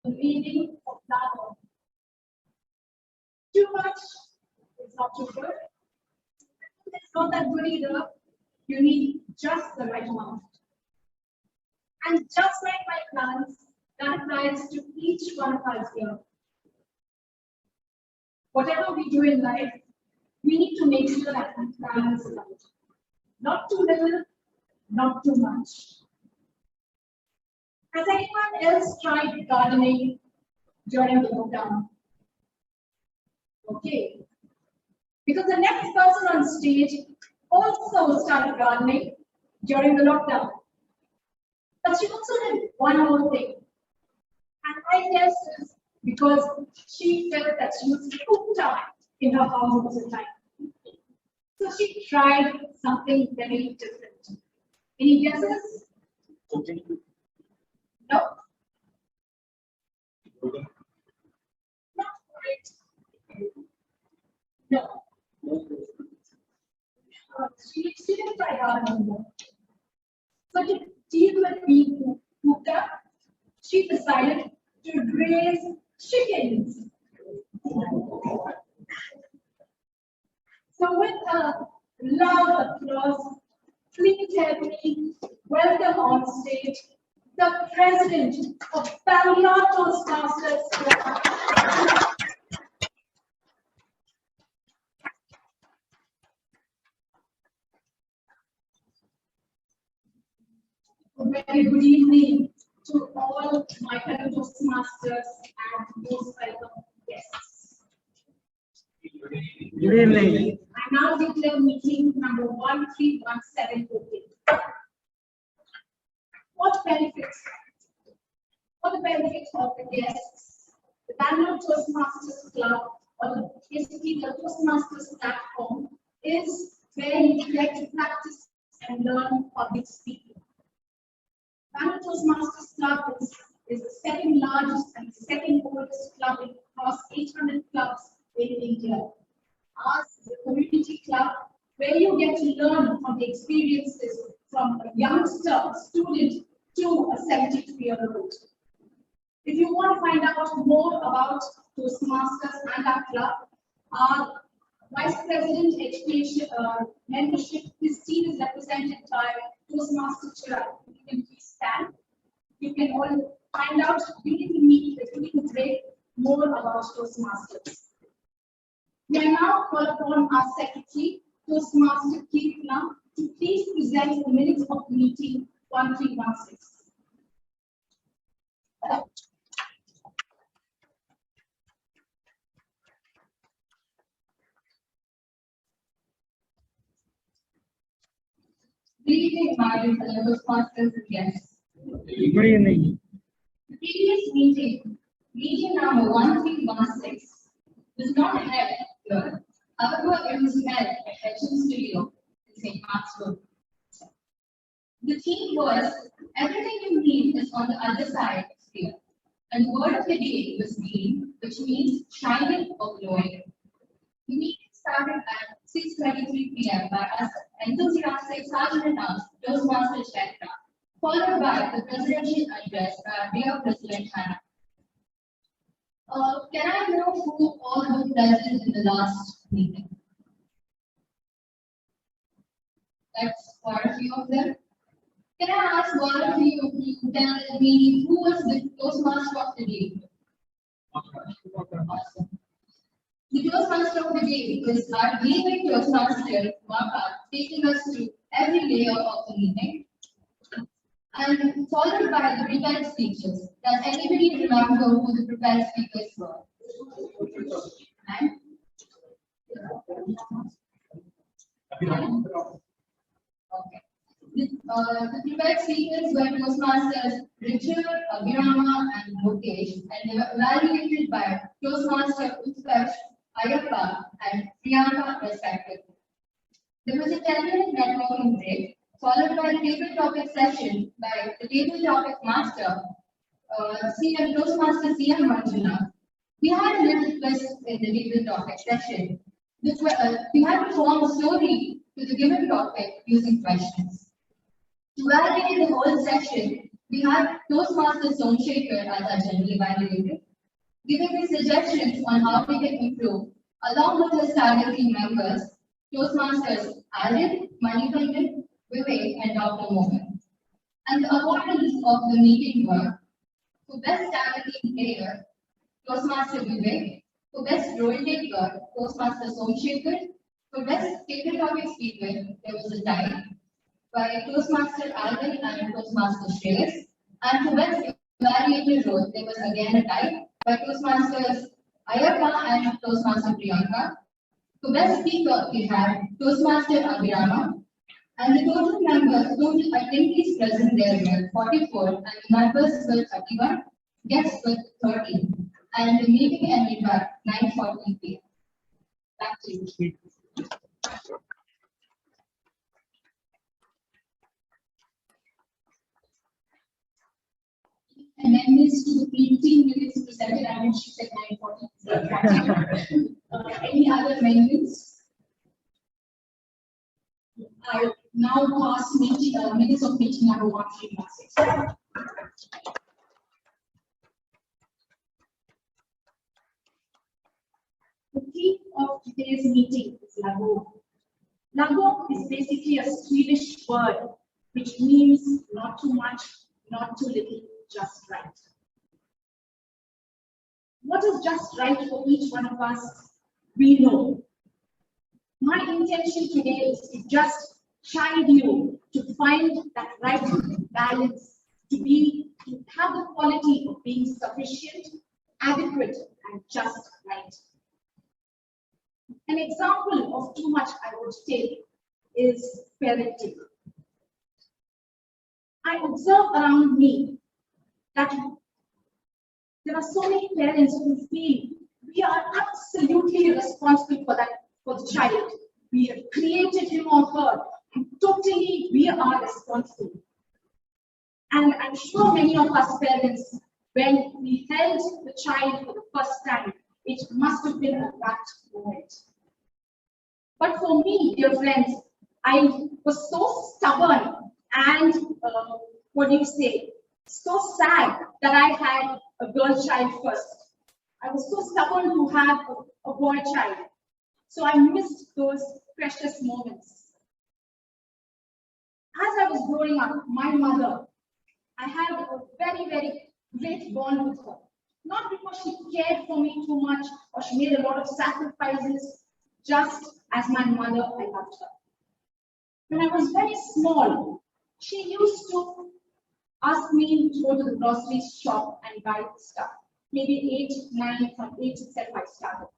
the meaning of flower. Too much is not too good. It's not that good either. You need just the right amount. And just like my plants, that applies to each one of us here. Whatever we do in life, we need to make sure that we balance it out. Not too little, not too much. Has anyone else tried gardening during the lockdown? Okay. Because the next person on stage also started gardening during the lockdown. But she also did one more thing. And I guess it's because she felt that she was cooped up in her house all the time. So she tried something very different. Any guesses? Cooking. No. Not quite. No. She didn't try gardening. So to deal with being cooped up, she decided to raise chickens. So with a loud applause, please help me welcome on stage the president of Bangalore Toastmasters. Very good evening to all my fellow Toastmasters and most welcome guests. Good evening. I now declare meeting number 1317 open. What benefits? For the benefit of the guests, the Bangalore Toastmasters Club, or basically the Toastmasters platform, is where you get to practice and learn public speaking. Bangalore Toastmasters Club is the second largest and second oldest club across 800 clubs in India. Ours is a community club where you get to learn from the experiences from a youngster student to a 72-year-old. If you want to find out more about Toastmasters and our club, our Vice President Education Membership, this team is represented by Toastmaster Chirag. You can please stand. You can all find out during the meeting, during the break, more about Toastmasters. We are now called upon our Secretary, Toastmaster Kirtna, to please present the minutes of the meeting 1316. Good evening, my fellow Toastmasters and guests. Good evening. The previous meeting, meeting number 1316, was not held here. However, it was held at HM Studio in St. Mark's Road. The theme was, everything you need is on the other side here. And the word of the day was green, which means shining or glowing. The meeting started at 6:23 p.m. by us enthusiastic Sergeant-at-Arms Toastmaster Chekra, followed by the presidential address by our dear President Hannah. Can I know who all were present in the last meeting? That's quite a few of them. Can I ask one of you to tell me who was the Toastmaster of the day? Awesome. The Toastmaster of the day was our leading Toastmaster, Maka, taking us through every layer of the meeting, and followed by the prepared speeches. Does anybody remember who the prepared speakers were? Okay. The prepared speakers were Toastmasters Richard, Abhirama, and Mukesh, and they were evaluated by Toastmaster Utkarsh, Ayappa, and Priyanka, respectively. There was a 10-minute networking break, followed by a table topic session by the table topic master, CM Toastmaster CM Manjuna. We had a little twist in the table topic session. We had to form a story to the given topic using questions. To validate the whole session, We have Toastmasters Someshekhar as our general evaluator, giving me suggestions on how we can improve. Along with his target team members, Toastmasters Alid, Manikandan, Vivek, and Dr. Mohan. And the awardees of the meeting were for Best Target Team Player, Toastmaster Vivek; for Best Role Taker, Toastmaster Someshekhar; for Best Table Topic Speaker, there was a tie by Toastmaster Alvin and Toastmaster Shreyas. And for Best Evaluator role, there was again a tie by Toastmasters Ayappa and Toastmaster Priyanka. For Best Speaker, we had Toastmaster Abhirama. And the total attendees present there were 44, and the members were 31, guests were 13. And the meeting ended by 9:40 p.m. Back to you. Amendments to the 18 minutes presented, I mean, she said 9:40. Any other amendments? I now pass minutes of meeting number 1316. The theme of today's meeting is lagom. Lagom is basically a Swedish word which means not too much, not too little, just right. What is just right for each one of us, we know. My intention today is to just guide you to find that right balance, to have the quality of being sufficient, adequate, and just right. An example of too much, I would say, is parenting. I observe around me that there are so many parents who feel we are absolutely responsible for the child. We have created him or her, and totally we are responsible. And I'm sure many of us parents, when we held the child for the first time, it must have been a that moment. But for me, dear friends, I was so stubborn and so sad that I had a girl child first. I was so stubborn to have a boy child. So I missed those precious moments. As I was growing up, my mother, I had a very, very great bond with her. Not because she cared for me too much or she made a lot of sacrifices, just as my mother, I loved her. When I was very small, she used to ask me to go to the grocery shop and buy stuff. Maybe 8, 9, from 8 itself I started.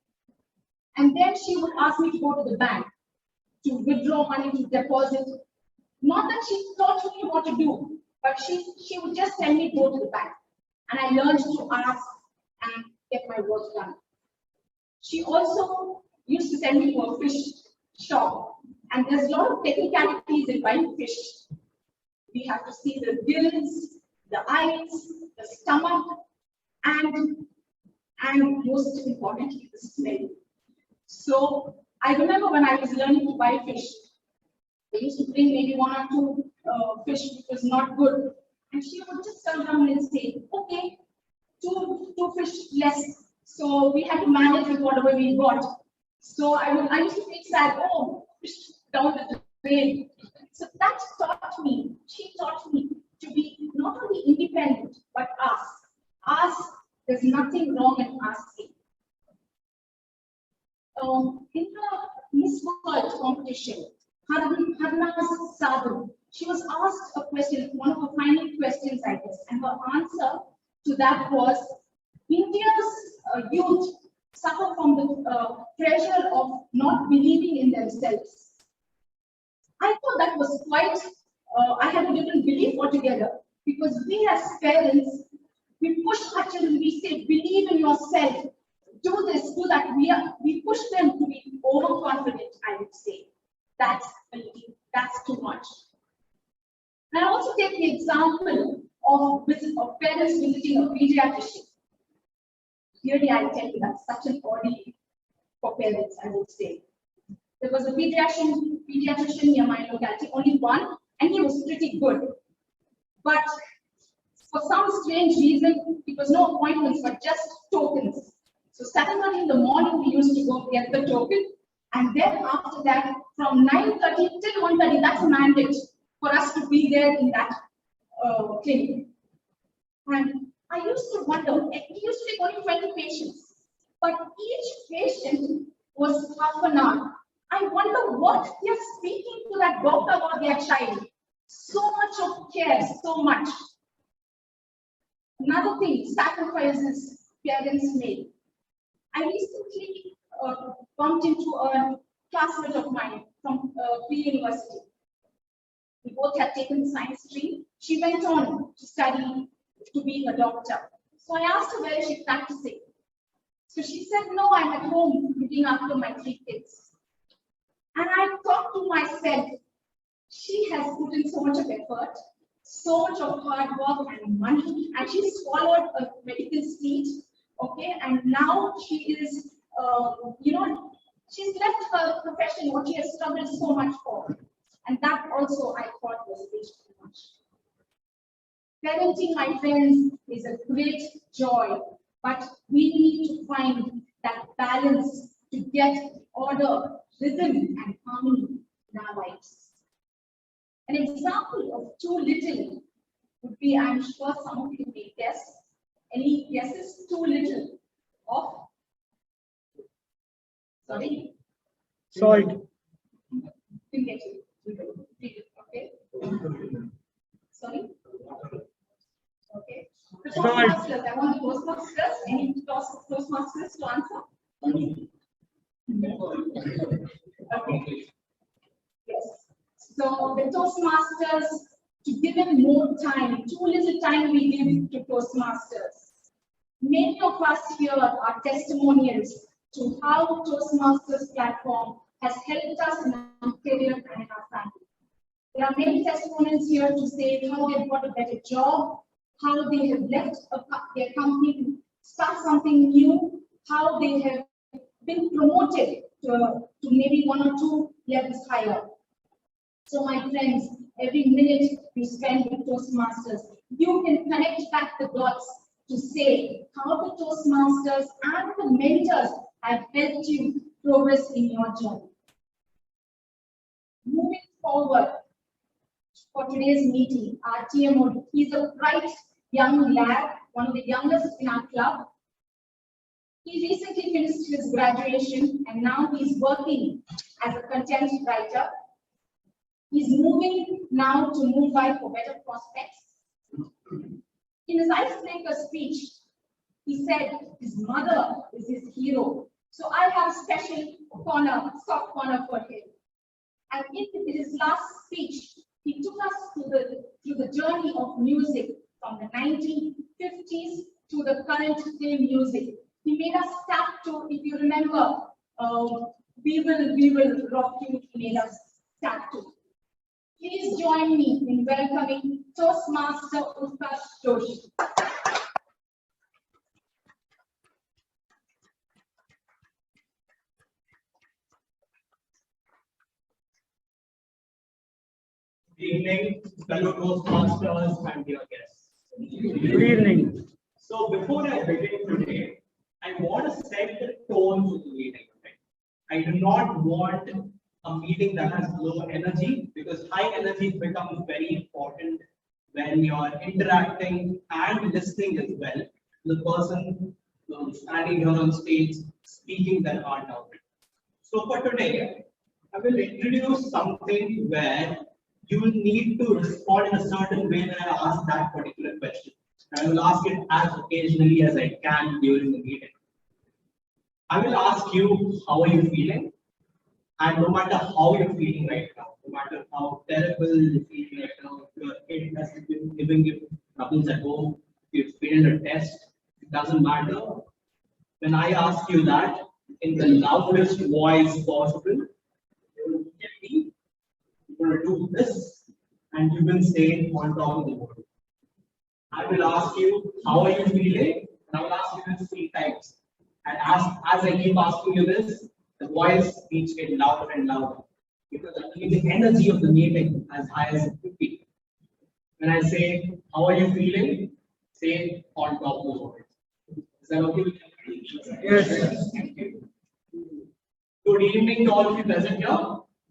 And then she would ask me to go to the bank to withdraw money, to deposit. Not that she taught me what to do, but she would just tell me to go to the bank. And I learned to ask and get my work done. She also used to send me to a fish shop. And there's a lot of technicalities in buying fish. We have to see the gills, the eyes, the stomach, and most importantly, the smell. So I remember when I was learning to buy fish, they used to bring maybe 1 or 2 fish which was not good. And she would just turn around and say, okay, two fish less. So we had to manage with whatever we got. So I used to feel sad, oh, fish down the drain. So that taught me, she taught me to be not only independent, but ask. There's nothing wrong in asking. In the Miss World competition, Harna's Sadhu, she was asked a question, one of the final questions, I guess, and her answer to that was, India's youth suffer from the pressure of not believing in themselves. I thought that was quite, I had a different belief altogether, because we as parents, we push our children, we say, believe in yourself, do this, do that. We push them to be overconfident, I would say. That's too much. And I also take the example of parents visiting a pediatrician. Really, I tell you, that's such an ordeal for parents, I would say. There was a pediatrician near my locality, only one, and he was pretty good. But For some strange reason, it was no appointments, but just tokens. So 7:30 in the morning, we used to go get the token. And then after that, from 9:30 till 1:30, that's a mandate for us to be there in that clinic. And I used to wonder, we used to take only 20 patients, but each patient was half an hour. I wonder what they are speaking to that doctor about their child. So much of care, so much. Another thing, sacrifices parents made. I recently bumped into a classmate of mine from pre-university. We both had taken science stream. She went on to study to be a doctor. So I asked her where is she practicing. So she said, no, I'm at home looking after my 3 kids. And I thought to myself, she has put in so much of effort, so much of hard work and money, and she swallowed a medical seat, okay, and now she is, she's left her profession, what she has struggled so much for, and that also I thought was a bit too much. Parenting, my friends, is a great joy, but we need to find that balance to get order, rhythm, and harmony in our lives. An example of too little would be, I'm sure some of you may guess. Any guesses? Too little of? Sorry? Salt. Didn't get you. Okay. Sorry? Okay. The Salt. Toastmasters, I want the Toastmasters. Any Toastmasters to answer? Okay. Yes. So the Toastmasters, to give them more time, too little time we give to Toastmasters. Many of us here are testimonials to how Toastmasters platform has helped us in our career and in our family. There are many testimonials here to say how they've got a better job, how they have left their company to start something new, how they have been promoted to maybe 1 or 2 levels higher. So my friends, every minute you spend with Toastmasters, you can connect back the dots to say how the Toastmasters and the mentors have helped you progress in your journey. Moving forward for today's meeting, our TMO, he's a bright young lad, one of the youngest in our club. He recently finished his graduation and now he's working as a content writer. He's moving now to Mumbai for better prospects. In his icebreaker speech, he said his mother is his hero. So I have a special corner, soft corner for him. And in his last speech, he took us through the journey of music from the 1950s to the current day music. He made us tap to, if you remember, we will rock you, he made us tap to. Please join me in welcoming Toastmaster Utkarsh Joshi. Good evening, fellow Toastmasters and dear guests. Good evening. So before I begin today, I want to set the tone for the meeting. I do not want a meeting that has low energy because high energy becomes very important when you're interacting and listening as well to the person standing here on stage speaking their heart out. So for today, I will introduce something where you will need to respond in a certain way when I ask that particular question. I will ask it as occasionally as I can during the meeting. I will ask you, how are you feeling? And no matter how you're feeling right now, no matter how terrible you feel right now, if your kid has been giving you troubles at home, if you failed a test, it doesn't matter. When I ask you that in the loudest voice possible, you will get me, you're going to do this, and you will say on top of the world. I will ask you, how are you feeling? And I will ask you this 3 times. And as I keep asking you this, the voice keeps getting louder and louder. Because I need the energy of the meeting as high as it could be. When I say, how are you feeling? say on top of the world. Is that okay with everybody? Yes. Thank you. Good evening to all of you present here.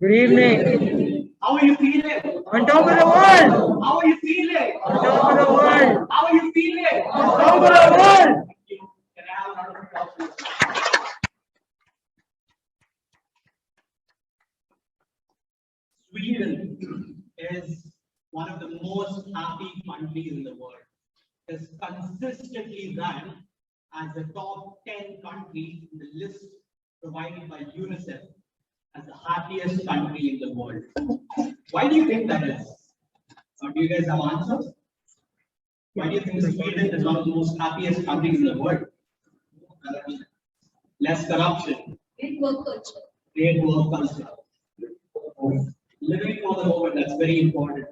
Good evening. How are you feeling? On top of the world. How are you feeling? On top of the world. How are you feeling? On top of the world. Thank you. Can I have a round of applause, please? Sweden is one of the most happy countries in the world. It is consistently ranked as the top 10 countries in the list provided by UNICEF as the happiest country in the world. Why do you think that is? Or do you guys have answers? Why do you think Sweden is one of the most happiest countries in the world? Less corruption, Great work culture. great work culture. Living for the moment, that's very important.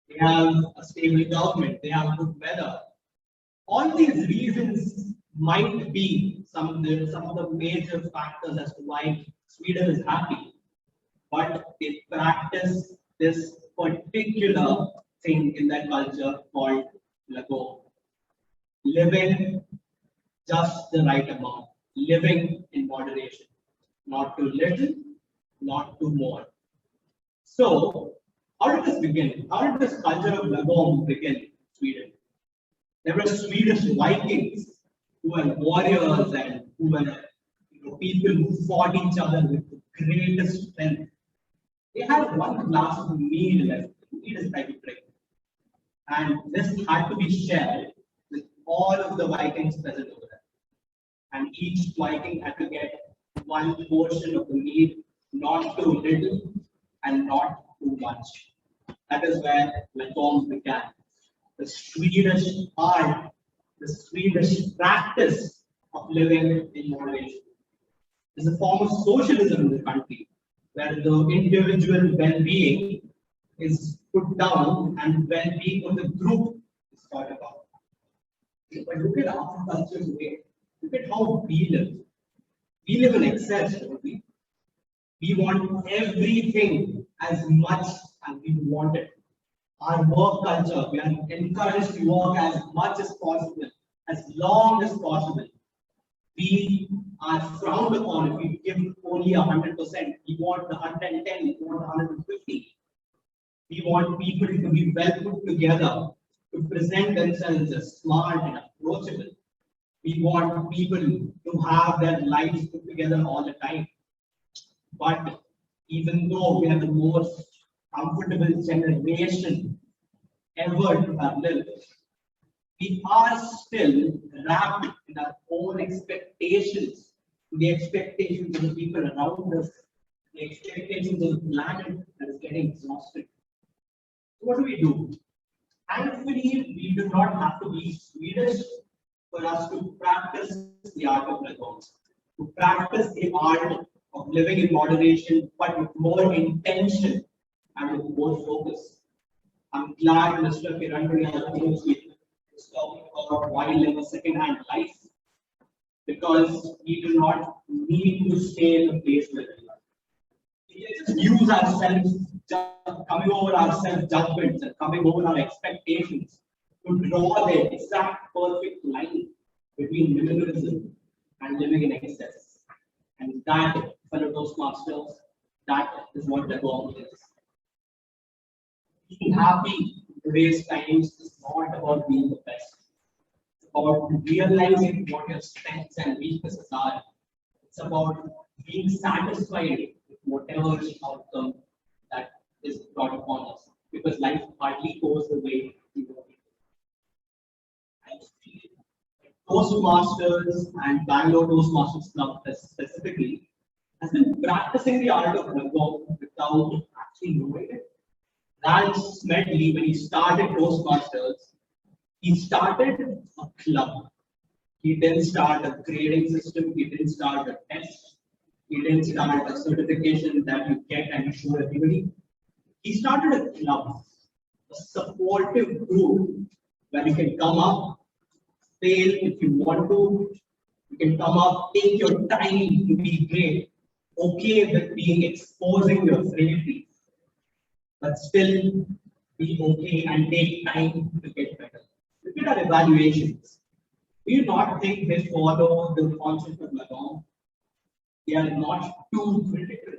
They have a stable government, they have good weather. All these reasons might be some of the major factors as to why Sweden is happy. But they practice this particular thing in their culture called lagom. Living just the right amount, living in moderation, not too little, not too more. So, how did this begin? How did this culture of lagom begin in Sweden? There were Swedish Vikings who were warriors and who were people who fought each other with the greatest strength. They had one glass of mead left, mead is like a drink. And this had to be shared with all of the Vikings present over there. And each Viking had to get one portion of the mead, not too little and not too much. That is where lagom began. The Swedish art, the Swedish practice of living in moderation. It's a form of socialism in the country, where the individual well-being is put down and well-being of the group is thought about. But look at our culture today. Look at how we live. We live in excess, don't we? We want everything as much as we want it. Our work culture, we are encouraged to work as much as possible, as long as possible. We are frowned upon if we give only 100%. We want the 110, we want 150. We want people to be well put together, to present themselves as smart and approachable. We want people to have their lives put together all the time. But even though we are the most comfortable generation ever to have lived, we are still wrapped in our own expectations, the expectations of the people around us, the expectations of the planet that is getting exhausted. So what do? Thankfully, we do not have to be Swedish for us to practice the art of lagom, to practice the art of living in moderation, but with more intention and with more focus. I'm glad Mr. Kiran is talking about why live a second-hand life, because we do not need to stay in a place where we are. We can just use ourselves, coming over our self-judgments and coming over our expectations to draw the exact perfect line between minimalism and living in excess. And that, fellow Toastmasters, that is what lagom is. Being happy in today's times is not about being the best. It's about realizing what your strengths and weaknesses are. It's about being satisfied with whatever outcome that is brought upon us. Because life hardly goes the way we want it. I feel that Toastmasters and Bangalore Toastmasters Club specifically has been practicing the art of lagom without actually knowing it. Raj Smedley, when he started Toastmasters, he started a club. He didn't start a grading system, he didn't start a test, he didn't start a certification that you get and you show everybody. He started a club, a supportive group where you can come up, fail if you want to, you can come up, take your time to be great, okay with being exposing your frailties, but still be okay and take time to get better. Look at our evaluations. Do you not think they follow the concept of Lacan? They are not too critical.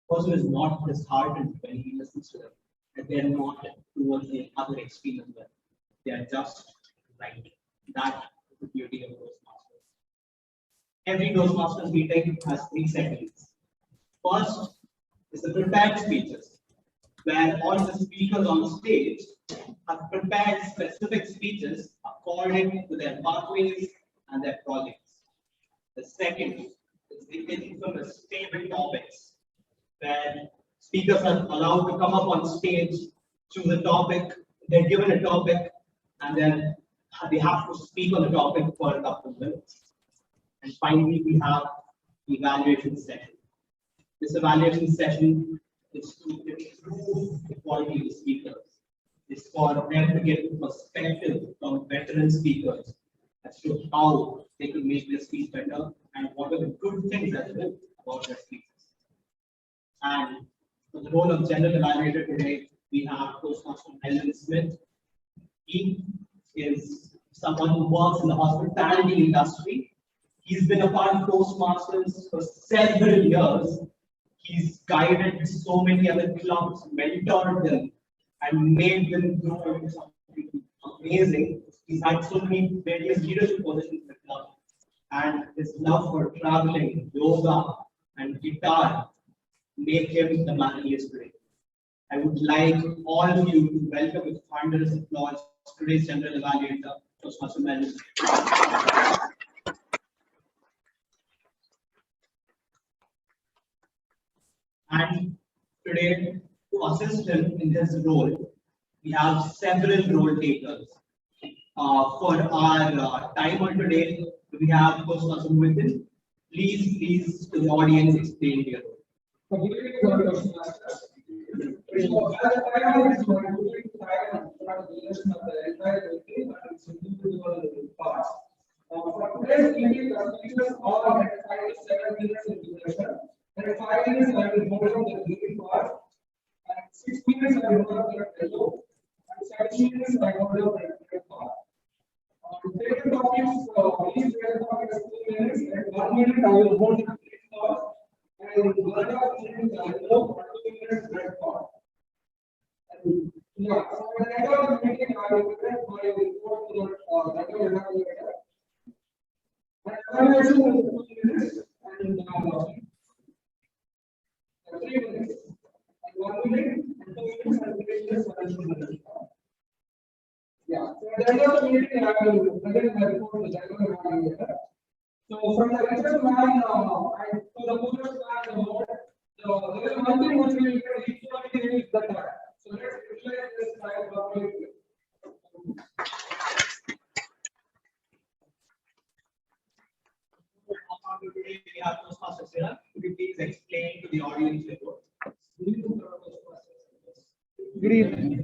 Person is not disheartened when he listens to them, and they are not towards the other extreme as well. They are just right. That is the beauty of Toastmasters. Every Toastmasters meeting has three settings. First is the prepared speeches, where all the speakers on stage have prepared specific speeches according to their pathways and their projects. The second is the infamous table topics, where speakers are allowed to come up on stage, choose a topic, they're given a topic, and then they have to speak on the topic for a couple of minutes. And finally, we have the evaluation session. This evaluation session is to improve the quality of the speakers. It's for them to get perspective from veteran speakers as to how they could make their speech better and what are the good things as well about their speeches. And for the role of general evaluator today, we have Toastmaster Helen Smith. He is someone who works in the hospitality industry. He's been a part of Toastmasters for several years. He's guided so many other clubs, mentored them, and made them grow into something amazing. He's had so many various leadership positions in the club. And his love for traveling, yoga, and guitar make him the man he is today. I would like all of you to welcome with thunderous applause today's general evaluator, Toastmaster Melvin. And today, to assist him in his role, we have several role takers. For our timer today, we have Toastmaster Mithil. Please, to the audience, explain your role. For today's meeting, the speakers all had 5 to 7 minutes in duration. And 5 minutes I will hold up the green part, and 6 minutes I will hold up the yellow, and 7 minutes I hold up the red part. Taken topics, each red part is 2 minutes, and 1 minute I will hold the green part, and 1 minute I will hold 2 minutes red part. And yeah, so at the end of the meeting, I will present my report to the general evaluator. And evaluation will be 2 minutes, and 3 minutes, and 1 minute, and 2 minutes, and 3 minutes, and 2 minutes. Yeah, so at the end of the meeting, I will present my report to the general evaluator. So from the lecture plan, and to the progress plan, the board, there is one thing which we will get equally is the time. So let's utilize this time properly. Today we have Toastmaster Sira. Could you please explain to the audience your role? Good evening.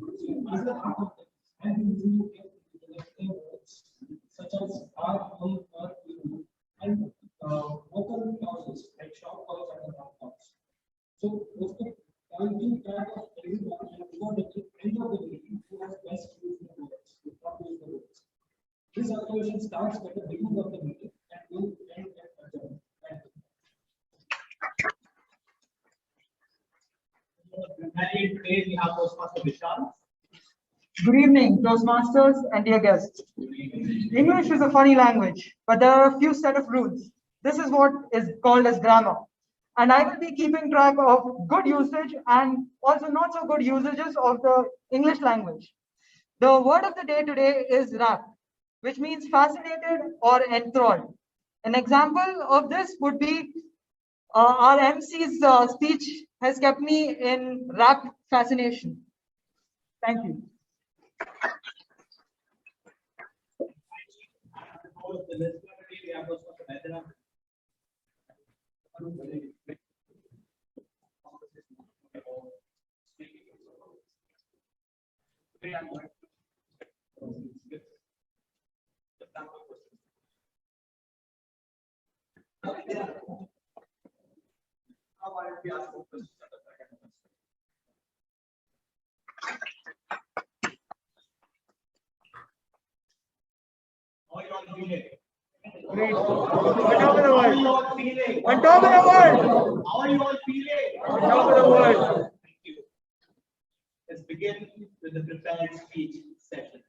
Such as our home or and local causes like shop calls and round calls. So, with the keeping track of everyone and before the end of the meeting, who has best used the words, who not use the words. This evaluation starts at the beginning of the meeting and will end at adjournment. And today we have Toastmaster Vishal. Good evening, Toastmasters and dear guests. English is a funny language, but there are a few set of rules. This is what is called as grammar. And I will be keeping track of good usage and also not so good usages of the English language. The word of the day today is rapt, which means fascinated or enthralled. An example of this would be our MC's speech has kept me in rapt fascination. Thank you. The list today we have Toastmaster Vedana. Today I'm going to skip the sample questions. How I will be asking questions at the second question. feeling? Great. On top of the How are you world. all feeling? On top of the world. How are you all feeling? On top of the world. Thank you. Let's begin with the prepared speech session.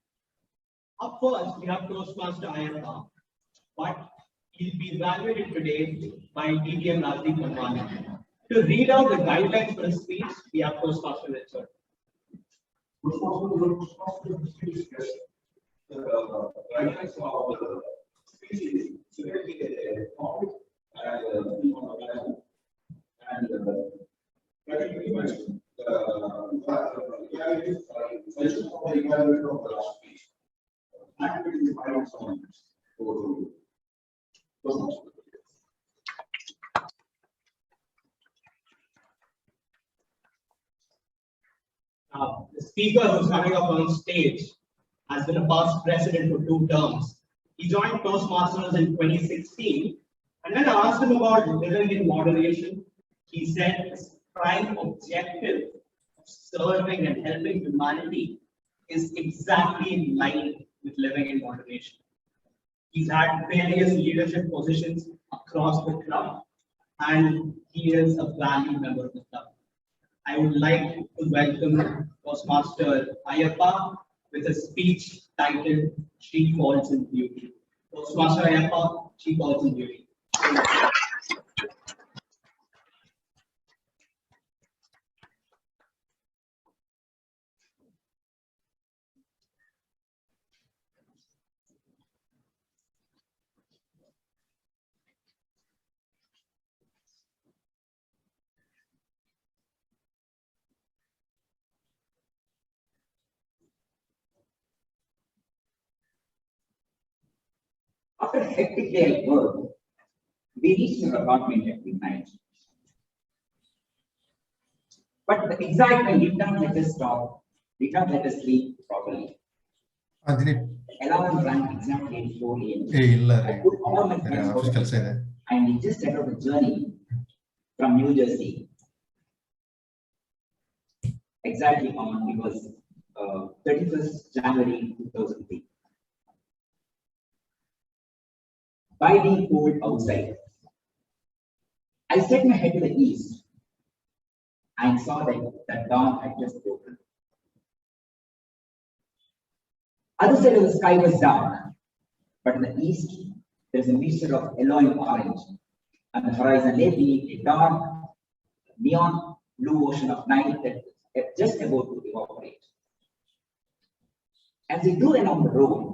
Up first, we have Toastmaster Ayappa, but he'll be evaluated today by DDM Rajdeep Manwani. To read out the guidelines for his speech, we have Toastmaster Richard. Guidelines of the species severely formed and pretty much the realities are essential for the evaluation of the last speech. Activities by someone to The speaker who's coming up on stage has been a past president for 2 terms. He joined Toastmasters in 2016, and when I asked him about living in moderation, he said his prime objective of serving and helping humanity is exactly in line with living in moderation. He's had various leadership positions across the club, and he is a valued member of the club. I would like to welcome Toastmaster Ayappa with a speech titled She Falls in Beauty. Toastmaster Ayappa, She Falls in Beauty. After a hectic day at work, we reached her apartment at midnight. But the excitement did not let us stop, did not let us sleep properly. Anthony, Alarm rang exactly at 4 a.m. I put all my friends out and we just set out a journey from New Jersey. Exactly on, it was 31st January 2003. By being cold outside, I set my head to the east and saw that the dawn had just broken. Other side of the sky was dark, but in the east there is a mixture of yellow and orange, and the horizon lay beneath a dark, neon blue ocean of night that is just about to evaporate. As we drove along the road,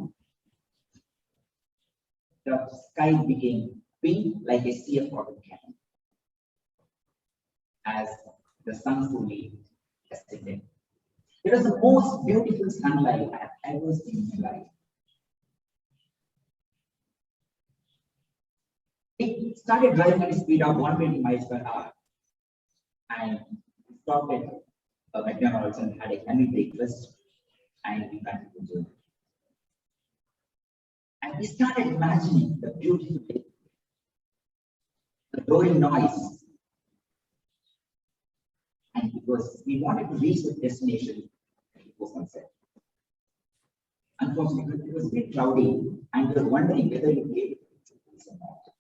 the sky became pink like a sea of cotton candy as the sun slowly ascended. It was the most beautiful sunlight I have ever seen in my life. We started driving at a speed of 120 miles per hour and we stopped at McDonald's and had a heavy breakfast and we continued the journey. And we started imagining the beautiful day, the roaring noise. And we wanted to reach the destination before sunset. Unfortunately, it was a bit cloudy and we were wondering whether we would be able to do this or not.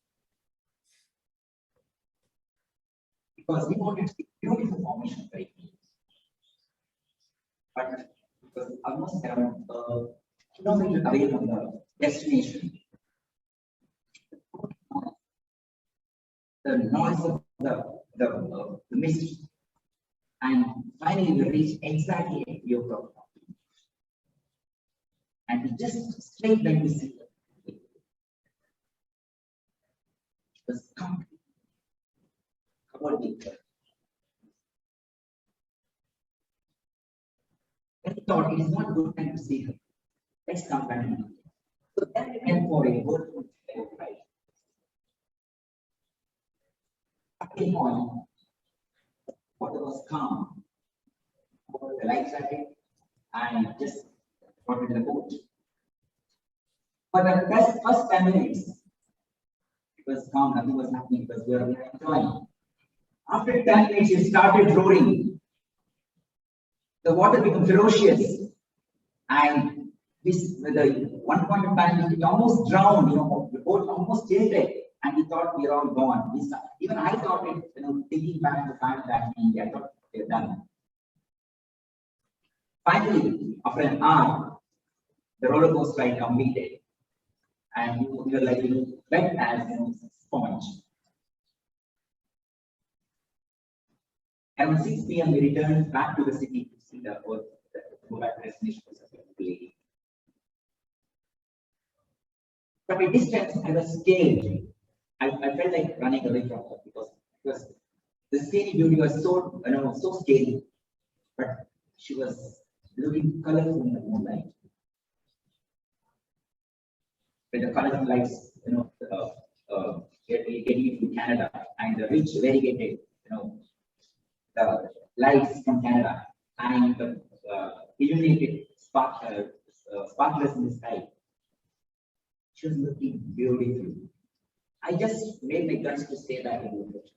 Because we wanted to see beautiful formation of vehicles. But it was almost around a kilometer away from the destination. The noise of the mist. And finally we reached exactly at 3 o'clock. And we just straight like this. It was completely covered with dirt. And we thought it is not a good time to see her. Let's come back. So then we went for a good ride. At the point, water was calm. The lights are in, and just got in the boat. For the first 10 minutes, it was calm, nothing was happening because we were enjoying. After 10 minutes, it started roaring. The water became ferocious, and one point of time, it almost drowned, the boat almost tilted, and we thought we are all gone. Even I thought it, thinking back the fact that I thought we are done. Finally, after an hour, the roller coaster ride completed, and we were like, wet as sponge. Around 6 p.m., we returned back to the city to see the Earth, go back to destination was a lady. From a distance, I was scared. I felt like running away from her because the scary beauty was so, so scary. But she was looking colorful in the moonlight. With the colorful lights, getting from Canada, and the rich variegated, the lights from Canada, and the illuminated sparklers in the sky. She was looking beautiful. I just made my guts to say that in the picture.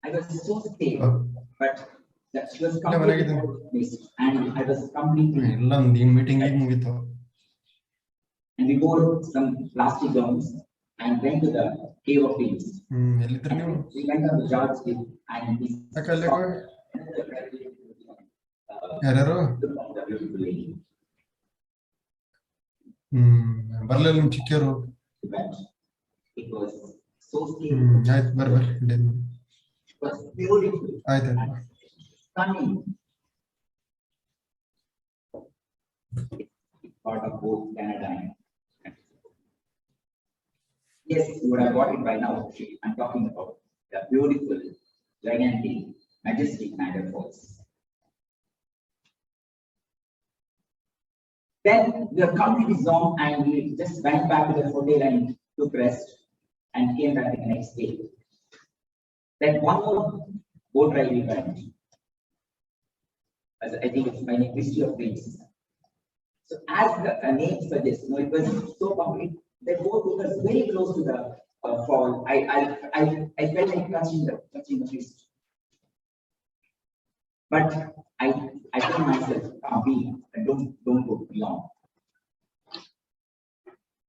I was so scared, but that she was completely missed, and I was completely. And we wore some plastic gowns and went to the cave of Kings. We went on the George Hill and we saw the beautiful lady. But it was so scary. It was beautiful. Stunning. It's part of both Canada and yes, you would have got it by now. I'm talking about the beautiful, gigantic, majestic Niagara Falls. Then we have completely zoned and we just went back to the hotel and took rest and came back the next day. Then one more boat ride we went. As I think it's by the History of Dreams. So as the name suggests, it was so complete. The boat was very close to the fall. I felt like touching the wrist. But I told myself, don't go beyond.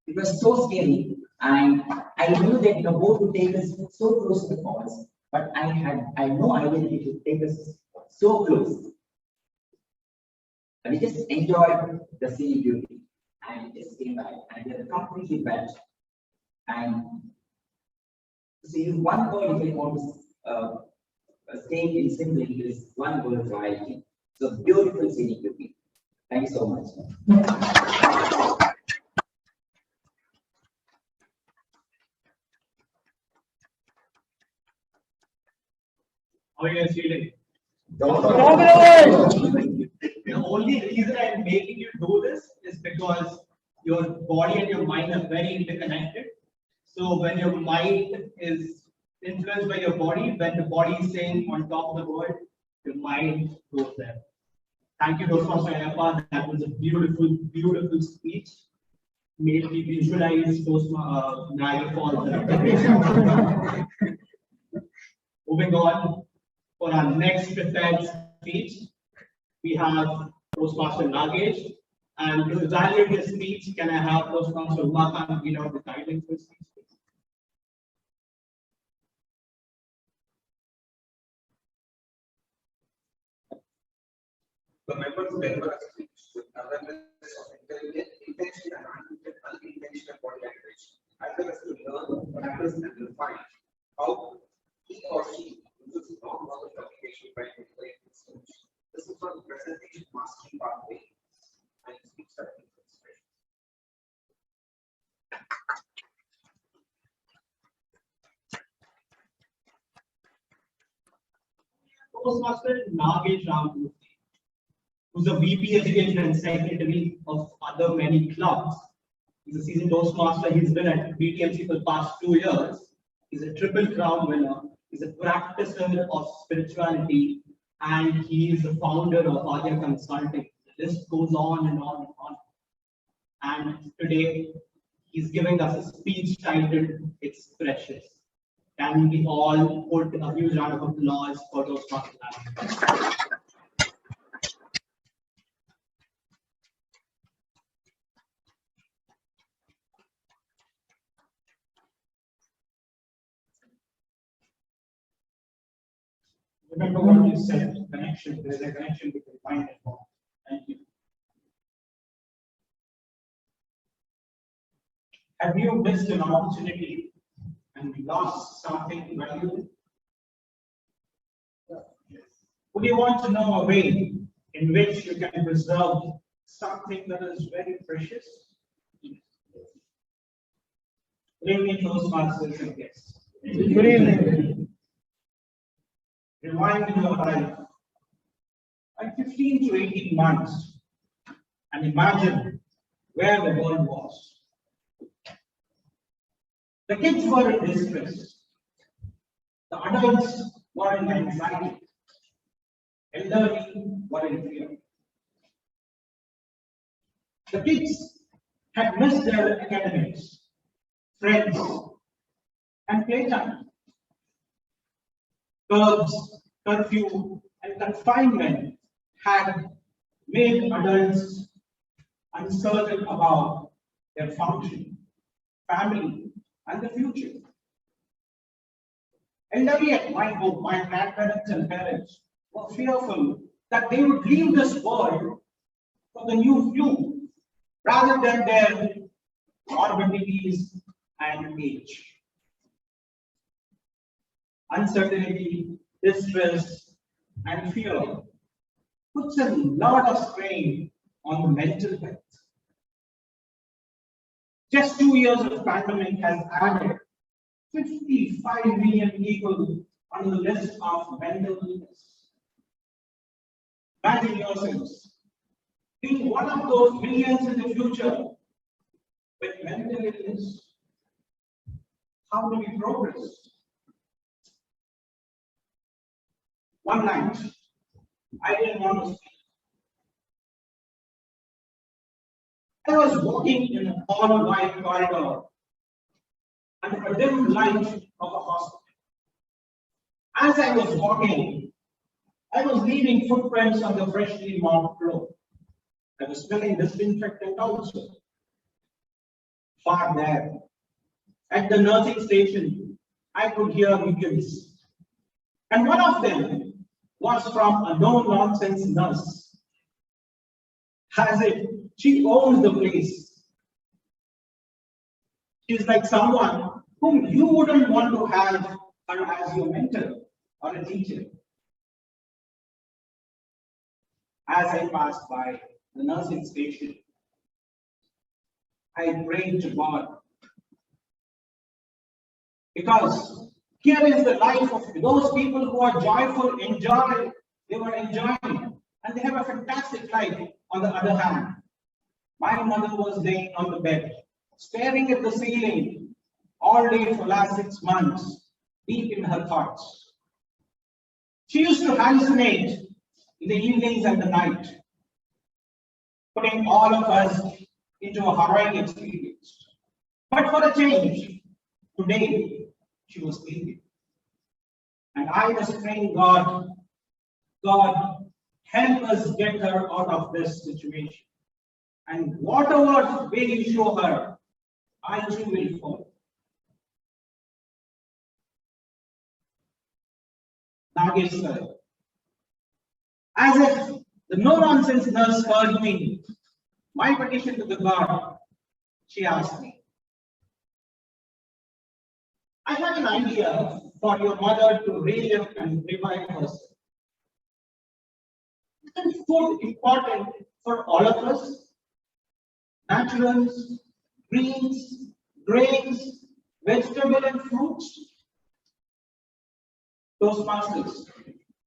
It was so scary, and I knew that the boat would take us so close to the falls, but I had no idea it would take us so close. And we just enjoyed the scenic beauty, and we just came back, and we were completely wet. And see, one word if I want to state in simple English, one word variety. So beautiful scenic beauty. Thank you so much. How are you guys feeling? The only reason I'm making you do this is because your body and your mind are very interconnected. So when your mind is influenced by your body, when the body is saying on top of the world, your mind goes there. Thank you, Toastmaster Ayappa. That was a beautiful, beautiful speech. Made me visualize Niagara Falls. Moving on, for our next prepared speech, we have Toastmaster Nagesh. And to evaluate his speech, can I have Toastmaster Umakant read out the guidelines for his speech? The members deliver a speech with awareness of intentional and unintentional body language, as well as to learn, practice, and refine how he or she uses non-verbal communication by employing speech. This is from presentation mastery pathway and speech technical expression. Toastmaster Nagesh Ramamurthy, who's a VP Education and Secretary of other many clubs. He's a seasoned Toastmaster. He's been at BTMC for the past 2 years. He's a Triple Crown winner. He's a practitioner of spirituality, and he is the founder of Arya Consulting. The list goes on and on and on. And today, he's giving us a speech titled "It's Precious." Can we all put a huge round of applause for Toastmaster Nagesh? Remember what you said, connection, there is a connection between mind and body. Thank you. Have you missed an opportunity and lost something valuable? Would you want to know a way in which you can preserve something that is very precious? Good evening, Toastmasters and guests. Good evening. Rewind your life by 15 to 18 months and imagine where the world was. The kids were in distress. The adults were in anxiety. Elderly were in fear. The kids had missed their academics, friends, and playtime. Curbs, curfew, and confinement had made adults uncertain about their function, family, and the future. Elderly at my home, my grandparents and parents were fearful that they would leave this world for the new flu rather than their morbidities and age. Uncertainty, distress, and fear puts a lot of strain on the mental health. Just 2 years of pandemic has added 55 million people on the list of mental illness. Imagine yourselves being one of those millions in the future with mental illness. How do we progress? One night, I didn't want to sleep. I was walking in an all-white corridor under a dim light of a hospital. As I was walking, I was leaving footprints on the freshly mopped floor. I was smelling disinfectant also. Far there, at the nursing station, I could hear vehicles. And one of them was from a no-nonsense nurse, as if she owns the place. She's like someone whom you wouldn't want to have her as your mentor or a teacher. As I passed by the nursing station, I prayed to God. Because here is the life of those people who are joyful, they were enjoying, and they have a fantastic life. On the other hand, my mother was laying on the bed, staring at the ceiling all day for the last 6 months, deep in her thoughts. She used to hallucinate in the evenings and the night, putting all of us into a horrible experience. But for a change, today she was sleeping. And I was praying, God, help us get her out of this situation. And whatever way you show her, I too will follow. Nagesh sir, as if the no-nonsense nurse heard me, my petition to the God, she asked me, I have an idea for your mother to relive and revive herself. Isn't food important for all of us? Naturals, greens, grains, vegetables and fruits. Toastmasters,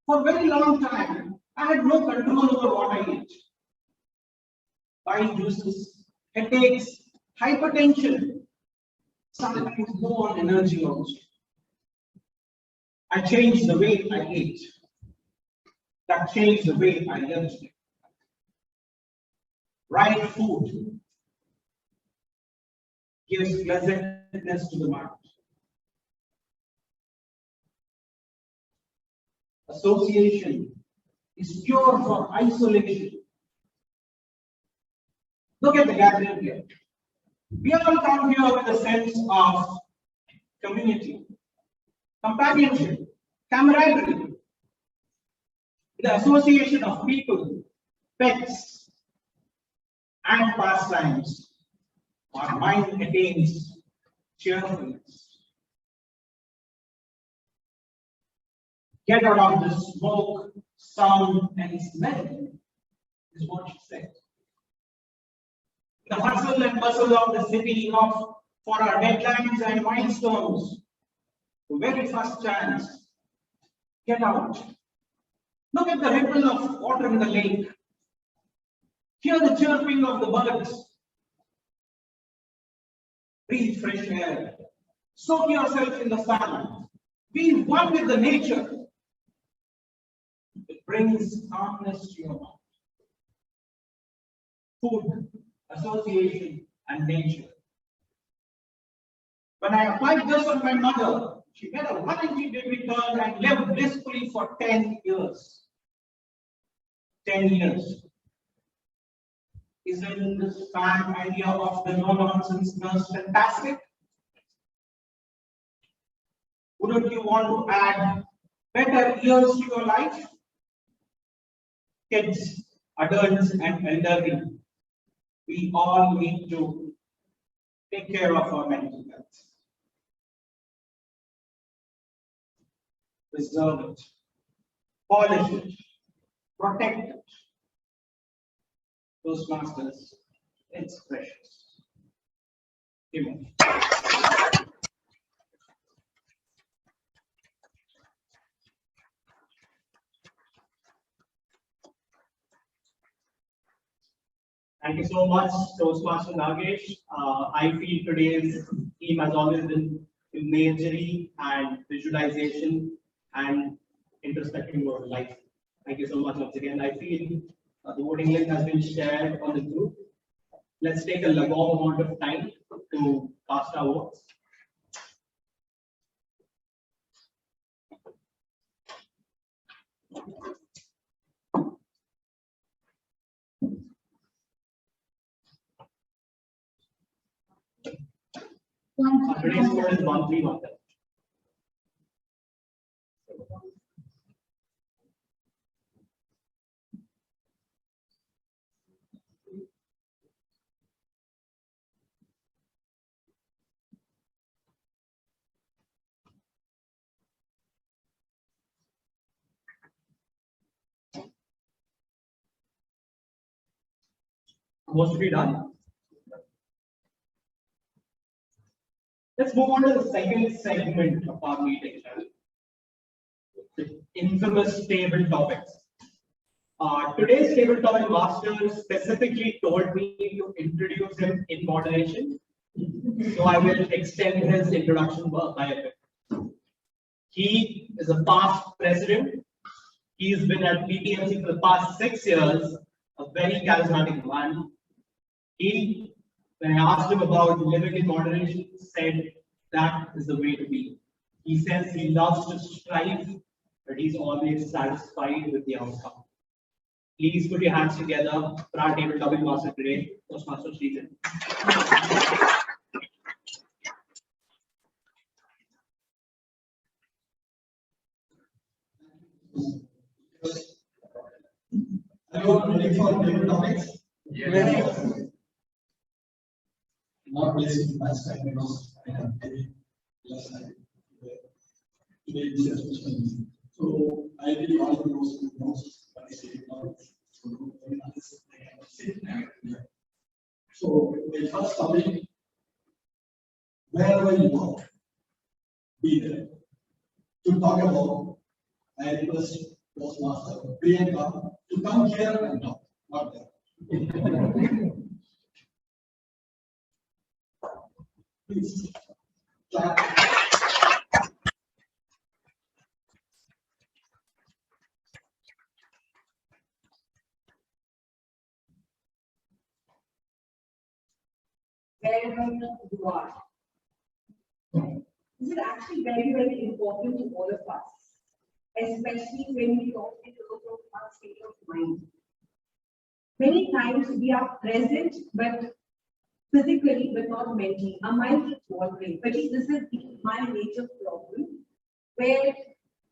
for a very long time, I had no control over what I ate. Buying juices, headaches, hypertension, sometimes low on energy also. I changed the way I ate. That changed the way I lived. Right food gives pleasantness to the mind. Association is cure for isolation. Look at the gathering here. We all come here with a sense of community, companionship, camaraderie. The association of people, pets, and pastimes, our mind attains cheerfulness. Get out of the smoke, sound, and smell, is what she said. The hustle and bustle of the city for our deadlines and milestones, the very first chance, get out. Look at the ripple of water in the lake. Hear the chirping of the birds. Breathe fresh air. Soak yourself in the sun. Be one with the nature. It brings calmness to your mind. Food, association, and nature. When I applied this on my mother, she made a 180-degree turn and lived blissfully for 10 years. 10 years. Isn't this fan idea of the no-nonsense nurse fantastic? Wouldn't you want to add better years to your life? Kids, adults, and elderly, we all need to take care of our mental health. Preserve it, polish it, protect it. Toastmasters, it's precious. Amen. Thank you so much, Toastmaster Nagesh. I feel today's theme has always been imagery and visualization and introspecting your life. Thank you so much once again. I feel the voting link has been shared on the group. Let's take a long amount of time to cast our votes. Today's score is 1-3-1. Supposed to be done. Let's move on to the second segment of our meeting, shall we? The infamous table topics. Today's table topic master specifically told me to introduce him in moderation, so I will extend his introduction by a bit. He is a past president. He's been at PTMC for the past 6 years, a very charismatic man. When I asked him about living in moderation, said that is the way to be. He says he loves to strive, but he's always satisfied with the outcome. Please put your hands together for our table topic master today, Toastmaster Srijan. Hello, ready for table topics? Yes. Not wasting much time because I have very less time today is a special meeting. So I really all of those who knows what I say now. So very honest, I cannot say it. So the first topic, wherever you go, be there. To talk about, I request Toastmaster Priyanka to come here and talk, not there. Please. Clap. Wherever you are. This is actually very, very important to all of us, especially when we talk about our state of mind. Many times we are present, but physically, but not mentally. Our mind is wandering. But this is my nature problem, where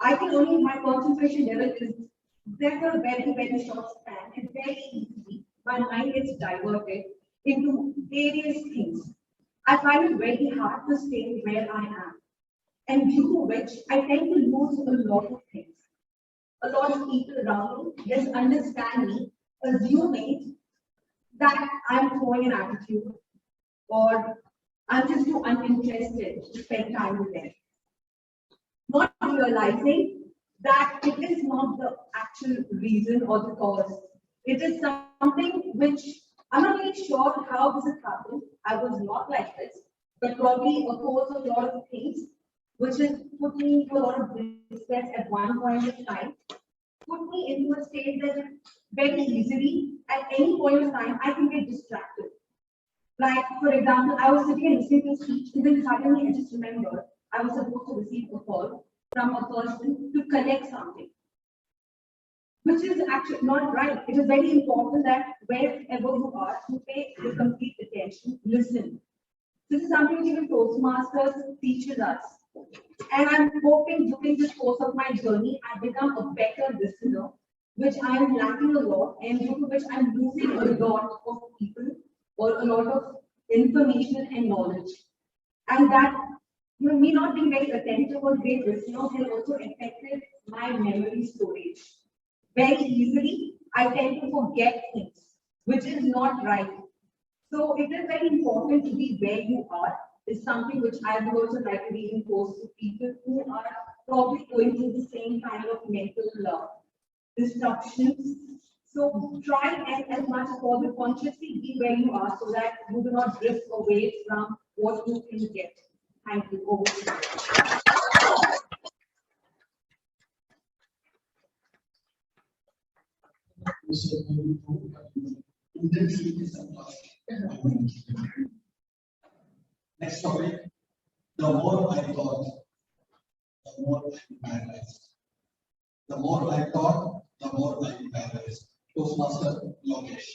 I can only, my concentration level is there's a very, very short span, and very easily my mind gets diverted into various things. I find it very hard to stay where I am, and due to which I tend to lose a lot of things. A lot of people around me misunderstand me, assuming that I'm throwing an attitude or I'm just too uninterested to spend time with them. Not realizing that it is not the actual reason or the cause. It is something which I'm not really sure how this has happened. I was not like this, but probably a cause of a lot of things, which has put me into a lot of distress at one point of time, put me into a state that very easily, at any point of time, I can get distracted. Like, for example, I was sitting and listening to a speech, and then suddenly I just remembered I was supposed to receive a call from a person to collect something, which is actually not right. It is very important that wherever you are, you pay your complete attention, listen. This is something which even Toastmasters teaches us. And I'm hoping during this course of my journey, I become a better listener, which I am lacking a lot, and due to which I'm losing a lot of people or a lot of information and knowledge. And that, me not being very attentive or great listener has also affected my memory storage. Very easily, I tend to forget things, which is not right. So it is very important to be where you are, is something which I would also like to reinforce to people who are probably going through the same kind of mental disruptions. So try and as much as possible consciously be where you are so that you do not drift away from what you can get. Thank you. Over to you. Next topic, the more I thought, the more I paralyzed. The more I thought, the more I paralyzed. Toastmaster Lokesh.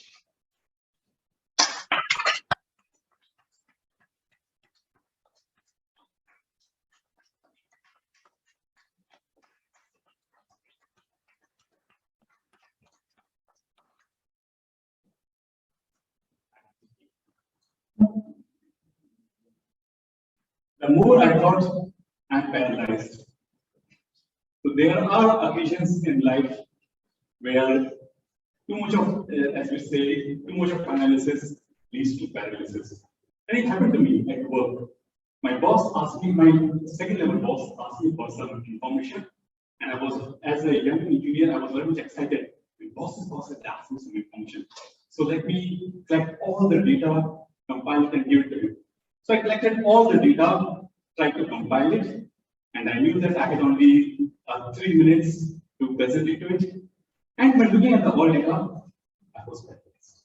The more I thought, I'm paralyzed. So there are occasions in life where too much of, as we say, too much of analysis leads to paralysis. And it happened to me at work. My boss asked me, my second level boss asked me for some information. And I was, as a young engineer, I was very much excited. My boss's boss had asked me some information. So let me collect all the data, compile it and give it to him. So I collected all the data, tried to compile it, and I knew that I had only 3 minutes to present it to it. And when looking at the whole data, I was perplexed.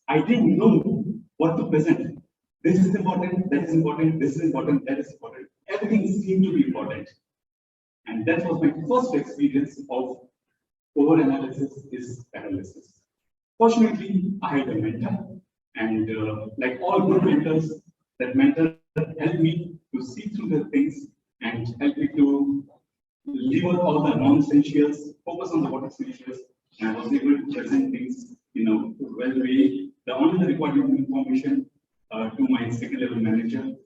I didn't know what to present. This is important, that is important, this is important, that is important. Everything seemed to be important. And that was my first experience of over-analysis is paralysis. Fortunately, I had a mentor, and like all good mentors, that mentor helped me to see through the things and help me to leave out all the non-essentials, focus on the what essentials, and I was able to present things, well way, only the required information to my second level manager.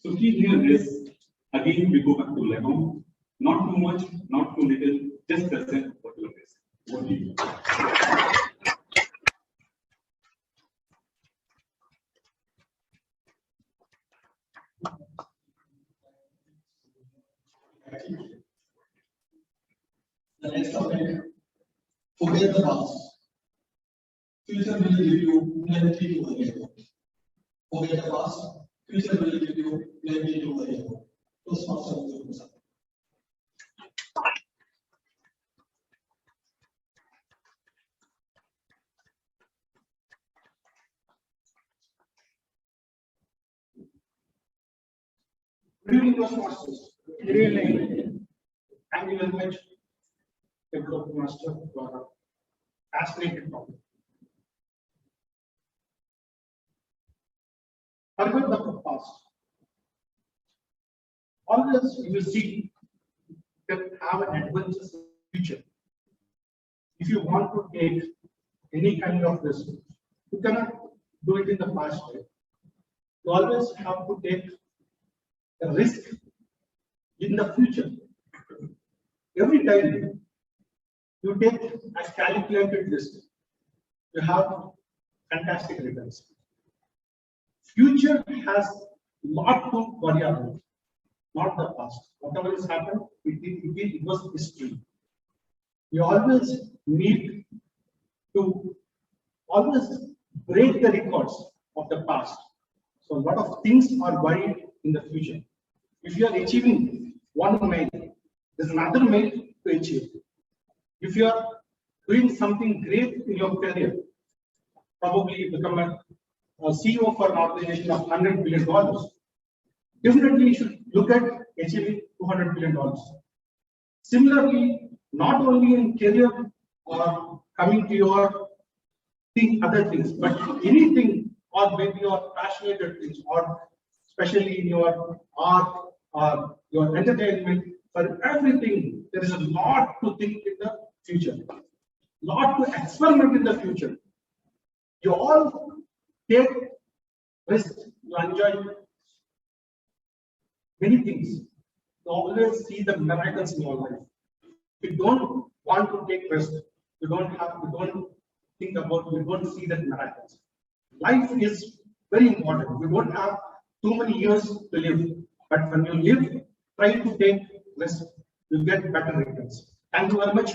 So key here is, again, we go back to Lego, not too much, not too little, just present what you are. What do you do? The next topic, forget the past. Future will give you plenty to worry about. Forget the past, future will give you plenty to worry about. Toastmaster Guru. Good evening, Toastmasters. Good evening. Thank you very much, Toastmaster, for fascinating topic. Forget the past. Always you will see that have an adventurous future. if you want to take any kind of risk, you cannot do it in the past way. You always have to take a risk in the future. Every time you take a calculated risk, you have fantastic returns. Future has lot to worry about, not the past. Whatever has happened, it was history. You always need to always break the records of the past. So a lot of things are buried in the future. If you are achieving one mile, there's another mile to achieve. If you are doing something great in your career, probably you become a CEO for an organization of $100 billion. Definitely you should look at achieving $200 billion. Similarly, not only in career or coming to your other things, but anything or maybe your passionate things, or especially in your art or your entertainment, for everything, there is a lot to think in the future, lot to experiment in the future. You all take risk, you enjoy many things. You always see the miracles in your life. If you don't want to take risk, you don't think about, you don't see that miracles. Life is very important. We don't have too many years to live, but when you live, try to take risk, you get better returns. Thank you very much.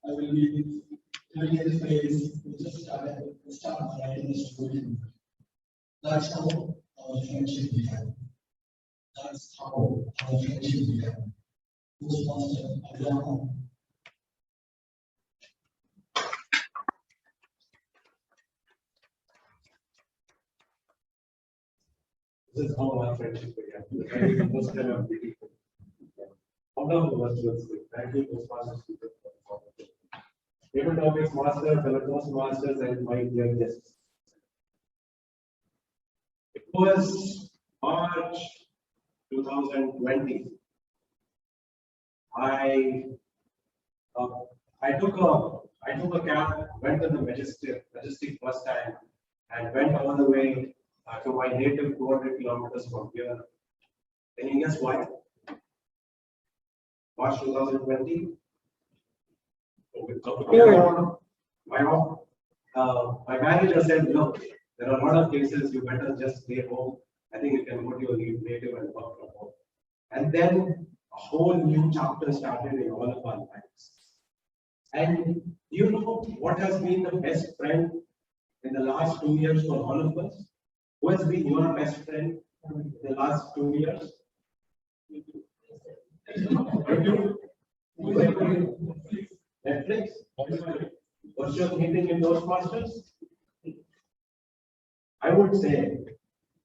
I will be telling the phrase, we just start writing the story. That's how our friendship began. That's how our friendship began. Postmaster Abraham. This is how our friendship began. Most kind of beautiful. How down the words was good. Thank you, Postmasters. Table topics master, fellow Toastmasters, and my dear guests. It was March 2020. I took a cab, went to the Majestic first time, and went all the way to my native 200 kilometers from here. Can you guess why? March 2020. My manager said, look, there are a lot of cases, you better just stay home. I think you can go to your native and work from home. And then a whole new chapter started in all of our lives. And you know what has been the best friend in the last 2 years for all of us? Who has been your best friend in the last 2 years? Netflix? Virtual meeting in Toastmasters? I would say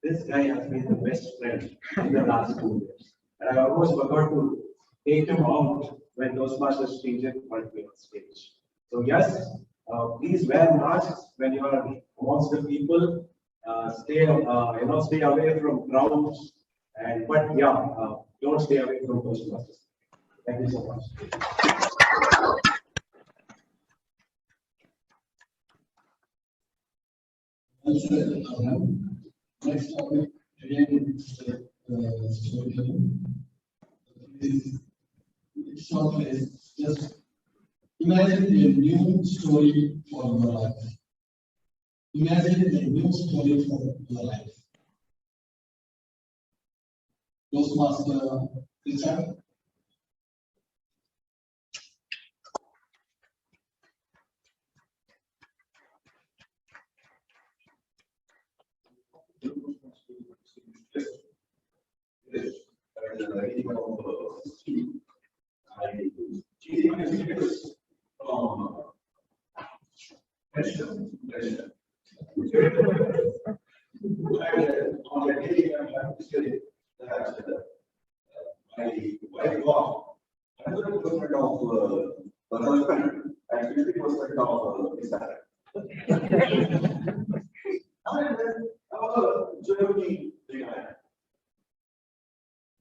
this guy has been the best friend in the last 2 years. And I almost forgot to take him out when Toastmasters Stringent called me on stage. So yes, please wear masks when you are amongst the people. Stay away from crowds. But don't stay away from Toastmasters. Thank you so much. Next topic again is storytelling. Short is just imagine a new story for your life. Imagine a new story for your life. Toastmaster Richard. Germany,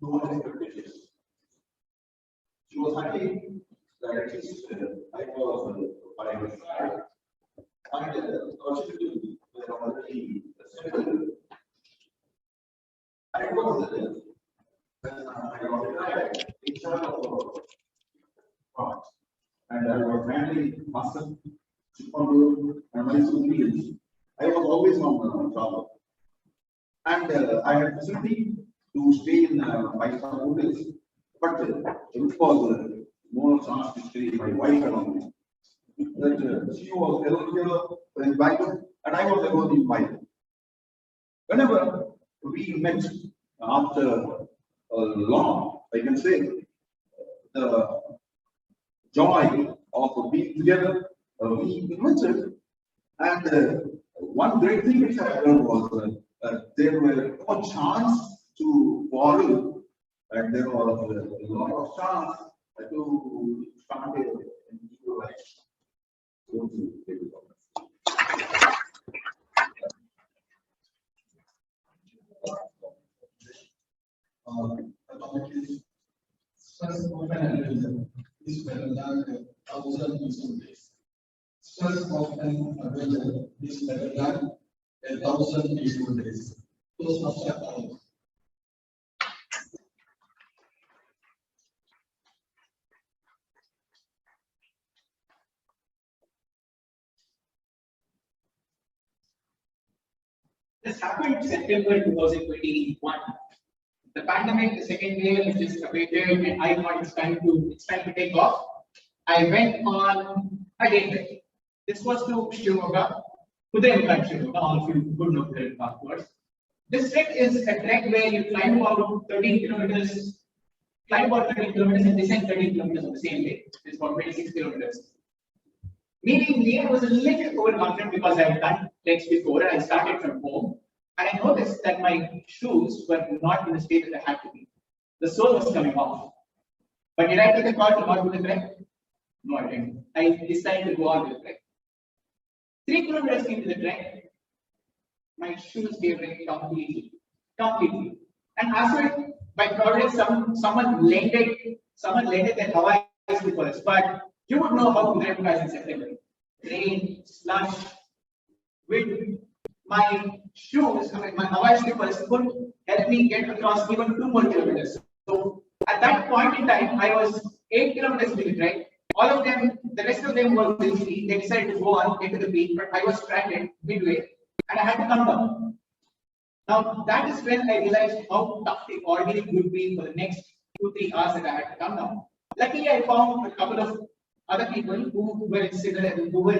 no expectations. She was happy that at least I was by her side. And fortunately, we were already settled. I was when I got retired in charge of part. And I was mainly master, Chikmagalur, and Mysore fields. I was always on travel. And I had facility to stay in 5-star hotels, but it was more chance to stay with my wife along with. That she was alone here in Bangalore, and I was alone in Bangalore. Whenever we met after a long, I can say, the joy of being together, we invented. And one great thing which I learned was there were no chance to quarrel, and there was a lot of chance to start a new life. So, Atomic is stress of an adventure is better than 1,000 peaceful days. Stress of an adventure is better than 1,000 peaceful days. Those must have all. This happened September 2021. The pandemic, the second wave, just abated, and I thought it's time to take off. I went on a day trip. This was to Shimoga, Kudaimukkad, Shimoga. All of you would know the afterwards. This trek is a trek where you climb about 13 kilometers, and descend 13 kilometers on the same day. It's about 26 kilometers. Me, I was a little overconfident because I had done treks before and I started from home. And I noticed that my shoes were not in the state that they had to be. The sole was coming off. But did I take a call to not do the trek? No, I didn't. I decided to go on with the trek. 3 kilometers into the trek, my shoes gave way completely. And after, by providence, someone lended their Hawaii slippers. But you would know how to drive cars in September. Rain, slush, wind. My shoes, my Hawaii slippers could help me get across even 2 more kilometers. So at that point in time, I was 8 kilometers into the trek. All of them, the rest of them were busy. They decided to go on, get to the peak, but I was stranded midway and I had to come down. Now that is when I realized how tough the ordeal would be for the next 2-3 hours that I had to come down. Luckily, I found a couple of other people who were in the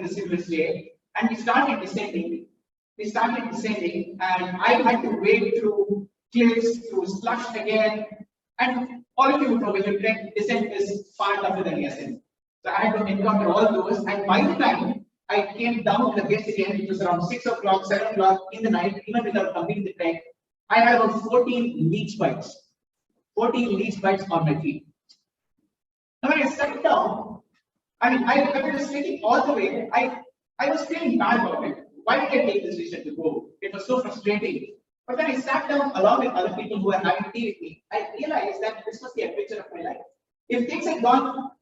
similar state, and we started descending. And I had to wade through cliffs, through slush again. And all of you would know when you trek, descent is far tougher than the ascent. So I had to encounter all those. And by the time I came down to the base again, it was around 6 o'clock, 7 o'clock in the night, even without completing the trek. I had about 14 leech bites. 14 leech bites on my feet. Now when I sat down, I was taking all the way. I was feeling bad about it. Why did I take this decision to go? It was so frustrating. But when I sat down along with other people who were having tea with me, I realized that this was the adventure of my life. If things had gone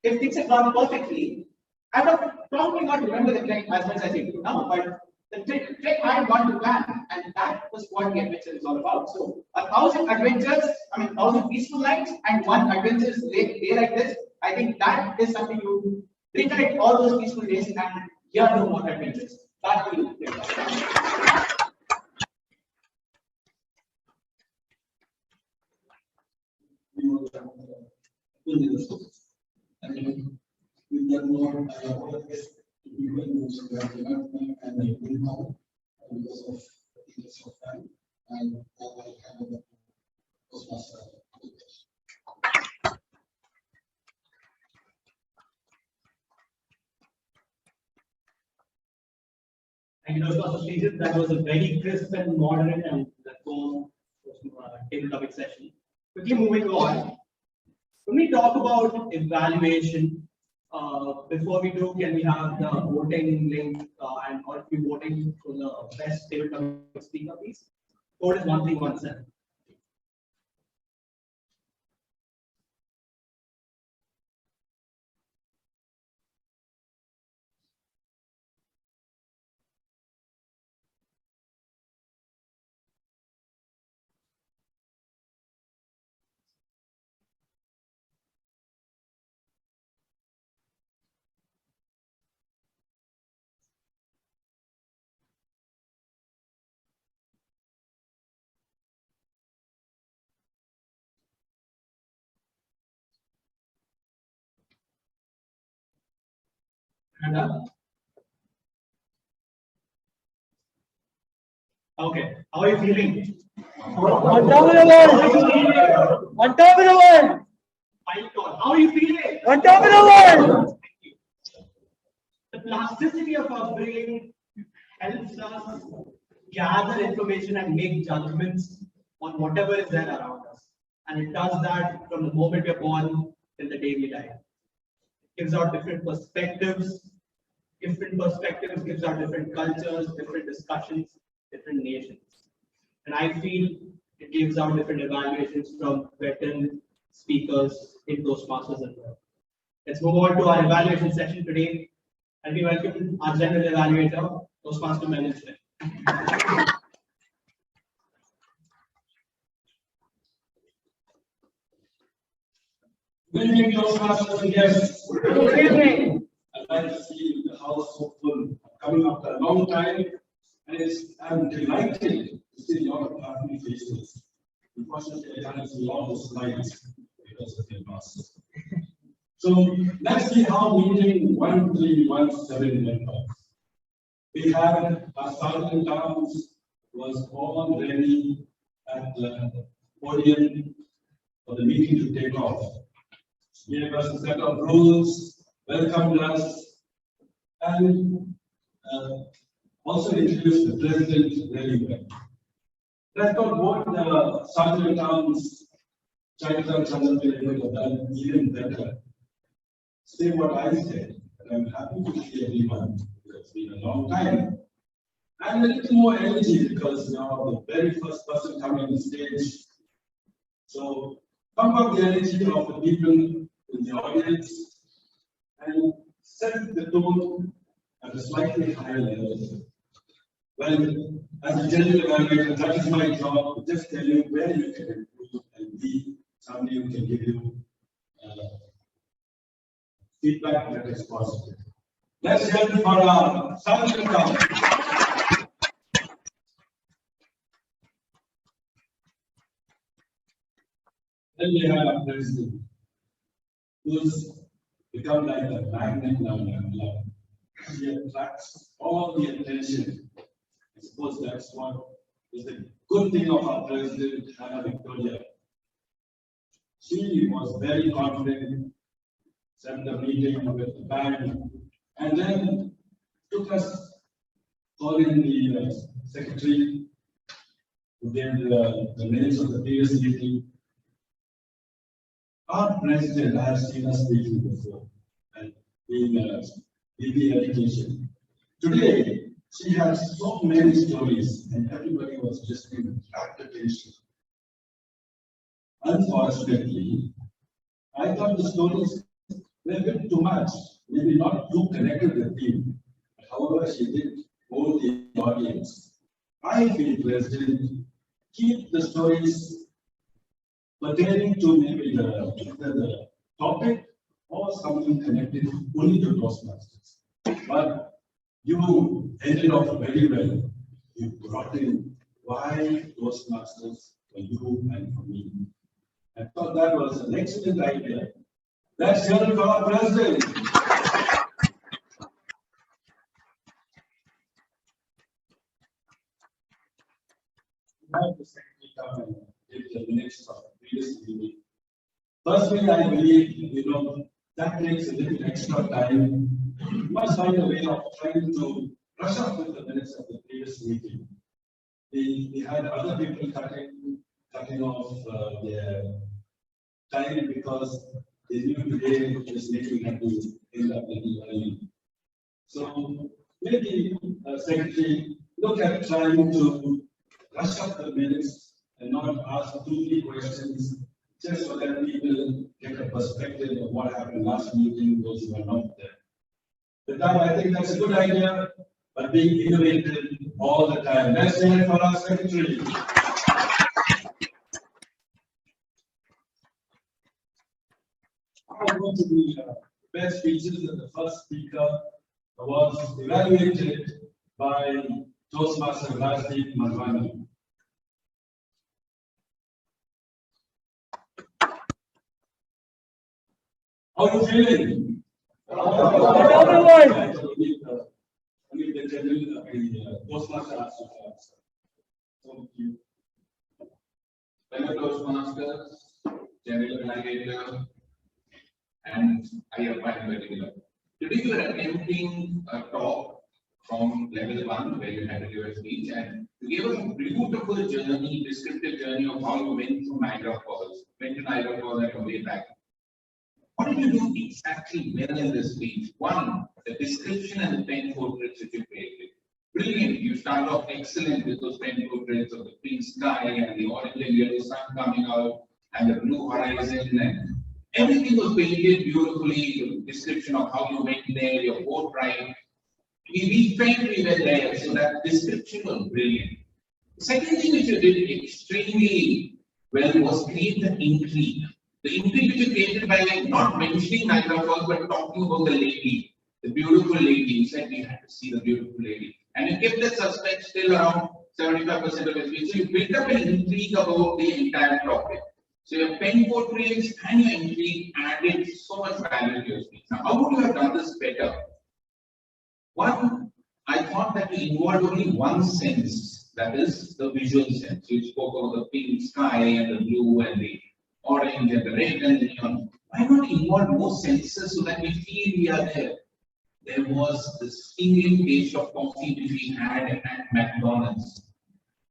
perfectly, I would probably not remember the trek as much as I do now. But the trek I had gone to plan, and that was what the adventure is all about. So 1,000 adventures, 1,000 peaceful nights, and 1 adventurous day like this. I think that is something you recollect all those peaceful days, and you have no more adventures. Back to you. And with that note, I apologize to people who have given me and I will now because of the interest of time and now I have the Toastmaster. And you know, that was a very crisp and moderate and the tone topic session. Quickly moving on. When we talk about evaluation Before we do, can we have the voting link and all of you voting for the best tabletop speaker, please? Code is 1317. And okay, how are you feeling? On top of the world! On top of the world! How are you feeling? On top of the world! The plasticity of our brain helps us gather information and make judgments on whatever is there around us. And it does that from the moment we're born till the day we die. It gives out different perspectives. Different perspectives gives out different cultures, different discussions, different nations. And I feel it gives out different evaluations from veteran speakers in Toastmasters as well. Let's move on to our evaluation session today. And we welcome our general evaluator, Toastmaster Melvin Smith. Good evening, Toastmasters and guests. Good evening. I'd like to see the house so full. Coming after a long time, and I'm delighted to see a lot of happy faces. Unfortunately, I can't see all the slides because of the process. So let's see how meeting 1317 went off. We had our Sergeant Towns was all ready at the podium for the meeting to take off. He gave us a set of rules, welcomed us, and also introduced the president really well. And I thought what the Sergeant Towns, Chinatown Chandra would have done even better. Say what I said, and I'm happy to see everyone. It's been a long time. And a little more energy because now the very first person coming on the stage. So pump up the energy of the people in the audience and set the tone at a slightly higher level. Well, as a general evaluator, that is my job to just tell you where you can improve and be somebody who can give you feedback that is positive. Let's hear it for our Sergeant Town. Then we have our president, who's become like a magnet now. He attracts all the attention. I suppose that's what is the good thing of our president, Hannah Victoria. She was very confident, set the meeting with the band, and then took us calling the secretary who gave the minutes of the previous meeting. Our president has seen us speaking before and being BB education. Today, she has so many stories and everybody was just in rapt attention. Unfortunately, I thought the stories were a bit too much, maybe not too connected with him. However, she did hold the audience. I feel, President, keep the stories pertaining to maybe the topic or something connected only to Toastmasters. But you ended off very well. You brought in why Toastmasters for you and for me. I thought that was an excellent idea. Let's hear it for our president. Have the secretary come and give the minutes of the previous meeting. Firstly, I believe, that takes a little extra time. You must find a way of trying to brush up with the minutes of the previous meeting. We had other people cutting off their time because They knew today this meeting had to end up a little early. So maybe, Secretary, look at trying to rush up the minutes and not ask too many questions, just so that people get a perspective of what happened last meeting, those who are not there. But now I think that's a good idea, but being innovative all the time. Let's hear it for our Secretary. I want to be best speeches, and the first speaker was evaluated by Toastmaster Rajdeep Madhwani. How are you feeling? Toastmaster asked you first. Thank you. Fellow Toastmasters, General Navigator, and Ayyappa in particular. Today we are attempting a talk from level 1 where you had to give a speech, and you gave us a beautiful journey, descriptive journey of how you went through Niagara Falls, went to Niagara Falls and your way back. What did you do exactly well in this speech? One, the description and the 10 portraits that you created. Brilliant. You start off excellent with those 10 portraits of the pink sky and the orange and yellow sun coming out and the blue horizon, and everything was painted beautifully. The description of how you went there, your boat ride. We felt we were there, so that description was brilliant. The second thing which you did extremely well was create the intrigue. The intrigue which you created by not mentioning Niagara Falls but talking about the lady, the beautiful lady. You said we had to see the beautiful lady. And you kept the suspense still around 75% of the speech. So you built up an intrigue about the entire topic. So your pen portraits and your intrigue added so much value to your speech. Now, how would you have done this better? One, I thought that you involved only one sense, that is the visual sense. You spoke about the pink sky and the blue and the orange and the red and the neon. Why not involve more senses so that we feel we are there? There was the stinging taste of coffee which we had at McDonald's.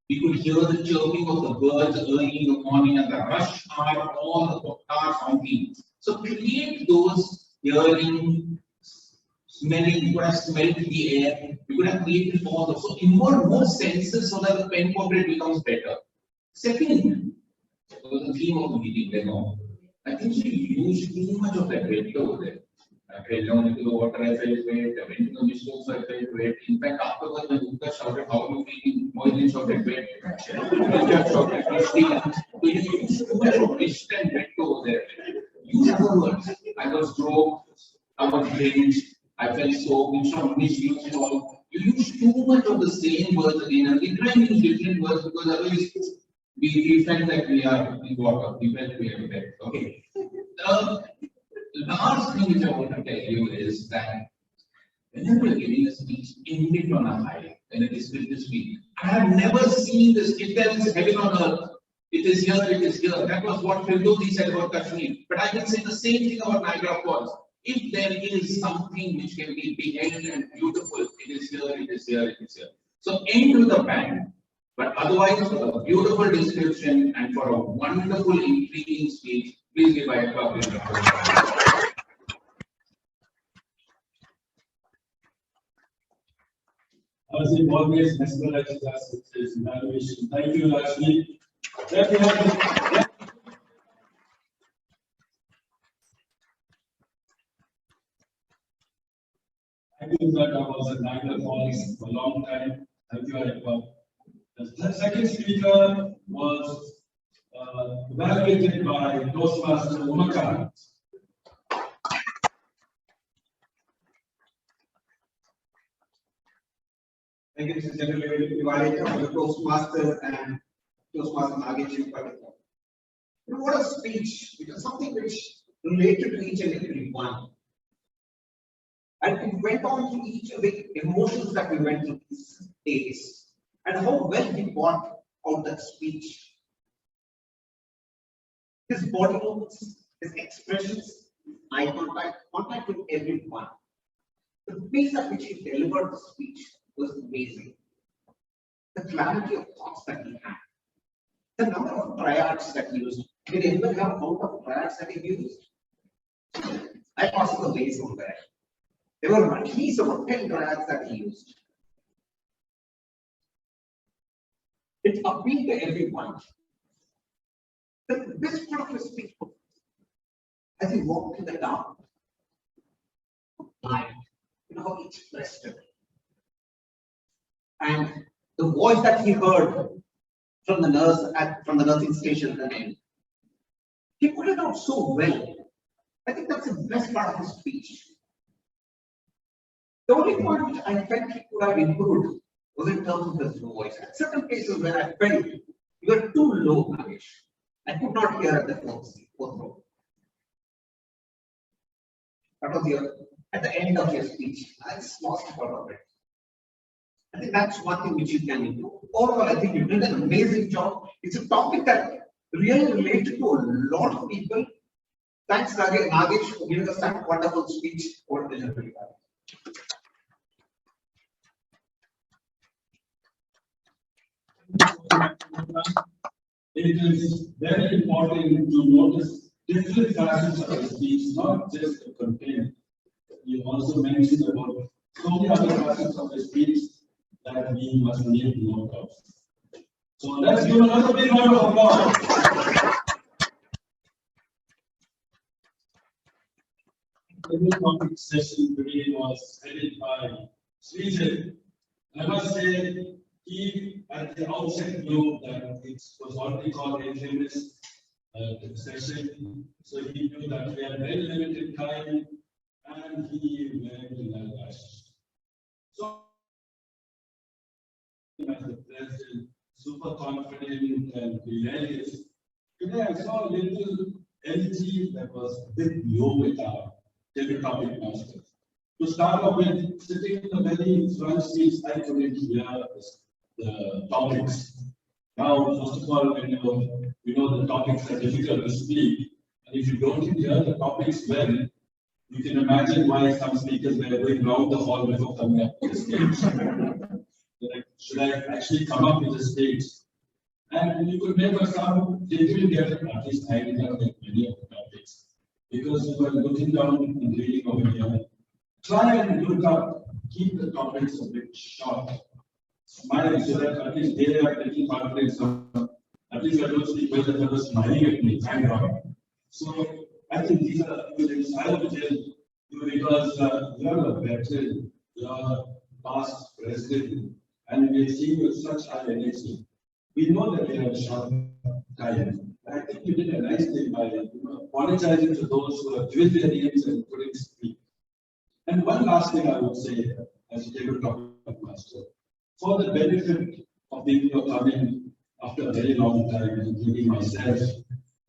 We could hear the chirping of the birds early in the morning and the rush hour, all the cars honking. So create those hearing, smelling, you could have smelled the air, you could have created all those. So involve more senses so that the pen portrait becomes better. Second, was the theme of the meeting, I think she used too much of that weight over there. I fell down into the water, I felt wet, I went to the mistress, I felt wet. In fact, afterwards, when Gupta shouted, how you feeling? Moidin shouted wet. Raja shouted, Christy. So you used too much of mist and wet over there. Use other words. I was broke, I was drenched, I felt soaked, instead of mist, use it all. You use too much of the same words again, and we try and use different words because otherwise we felt that we are in water, we felt we are wet. Okay. The last thing which I want to tell you is that whenever you're giving a speech, end it on a high, and it is with this speech. I have never seen this. If there is heaven on earth, it is here, it is here. That was what Firdausi said about Kashmir. But I can say the same thing about Niagara Falls. If there is something which can be beheld and beautiful, it is here, it is here, it is here. So end with a bang. But otherwise, for a beautiful description and for a wonderful, intriguing speech, please give a clap. As he always mesmerizes us with his evaluation. Thank you, Rajdeep. Thank you, that I was at Niagara Falls for a long time. Thank you, Ayyappa. The second speaker was evaluated by Toastmaster Umakant. Thank you, Mr. General Evaluator, for the Toastmasters and Toastmaster Nagesh in particular. What a speech! It was something which related to each and every one. And it went on to each of the emotions that we went through these days and how well he brought out that speech. His body movements, his expressions, eye contact with everyone. The pace at which he delivered the speech was amazing. The clarity of thoughts that he had. The number of triads that he used. Did anyone have a count of triads that he used? I passed the base on there. There were at least about 10 dryads that he used. It appealed to everyone. The best part of his speech was as he walked in the dark, light, you know how he expressed it. And the voice that he heard from the nurse from the nursing station at the end, he put it out so well. I think that's the best part of his speech. The only point which I felt he could have improved was in terms of his voice. At certain cases where I felt you were too low, Nagesh. I could not hear at the fourth row. That was at the end of your speech. I just lost part of it. I think that's one thing which you can improve. Overall, I think you did an amazing job. It's a topic that really related to a lot of people. Thanks, Nagesh, for giving us that wonderful speech over Vision 25. It is very important to notice different facets of the speech, not just the content. You also mentioned about so many other facets of the speech that we must make note of. So let's give another big round of applause. The new topic session today was headed by Srijay. I must say, he at the outset knew that it was already called a famous session, so he knew that we had very limited time, and he went to that. So, as the president, super confident and hilarious. Today I saw a little LG that was a bit low with our topic master. To start off with, sitting in the very front seats, I couldn't hear the topics. Now, first of all, you know the topics are difficult to speak, and if you don't hear the topics well, you can imagine why some speakers were going round the hall before coming up to the stage. Like, should I actually come up with the stage? And you could make a sound, they didn't get it, at least I did not get many of the topics. Because you were looking down and reading over here. Try and look up, keep the topics a bit short. Smile so that at least they are taking confidence. At least I don't see whether they were smiling at me. Thank God. So I think these are the things I would tell you because you are a veteran, you are past president, and we see you with such high energy. We know that we have a short time. I think you did a nice thing by apologizing to those who have given their names and couldn't speak. And one last thing I would say, as you take a topic master, for the benefit of people who are coming after a very long time, including myself,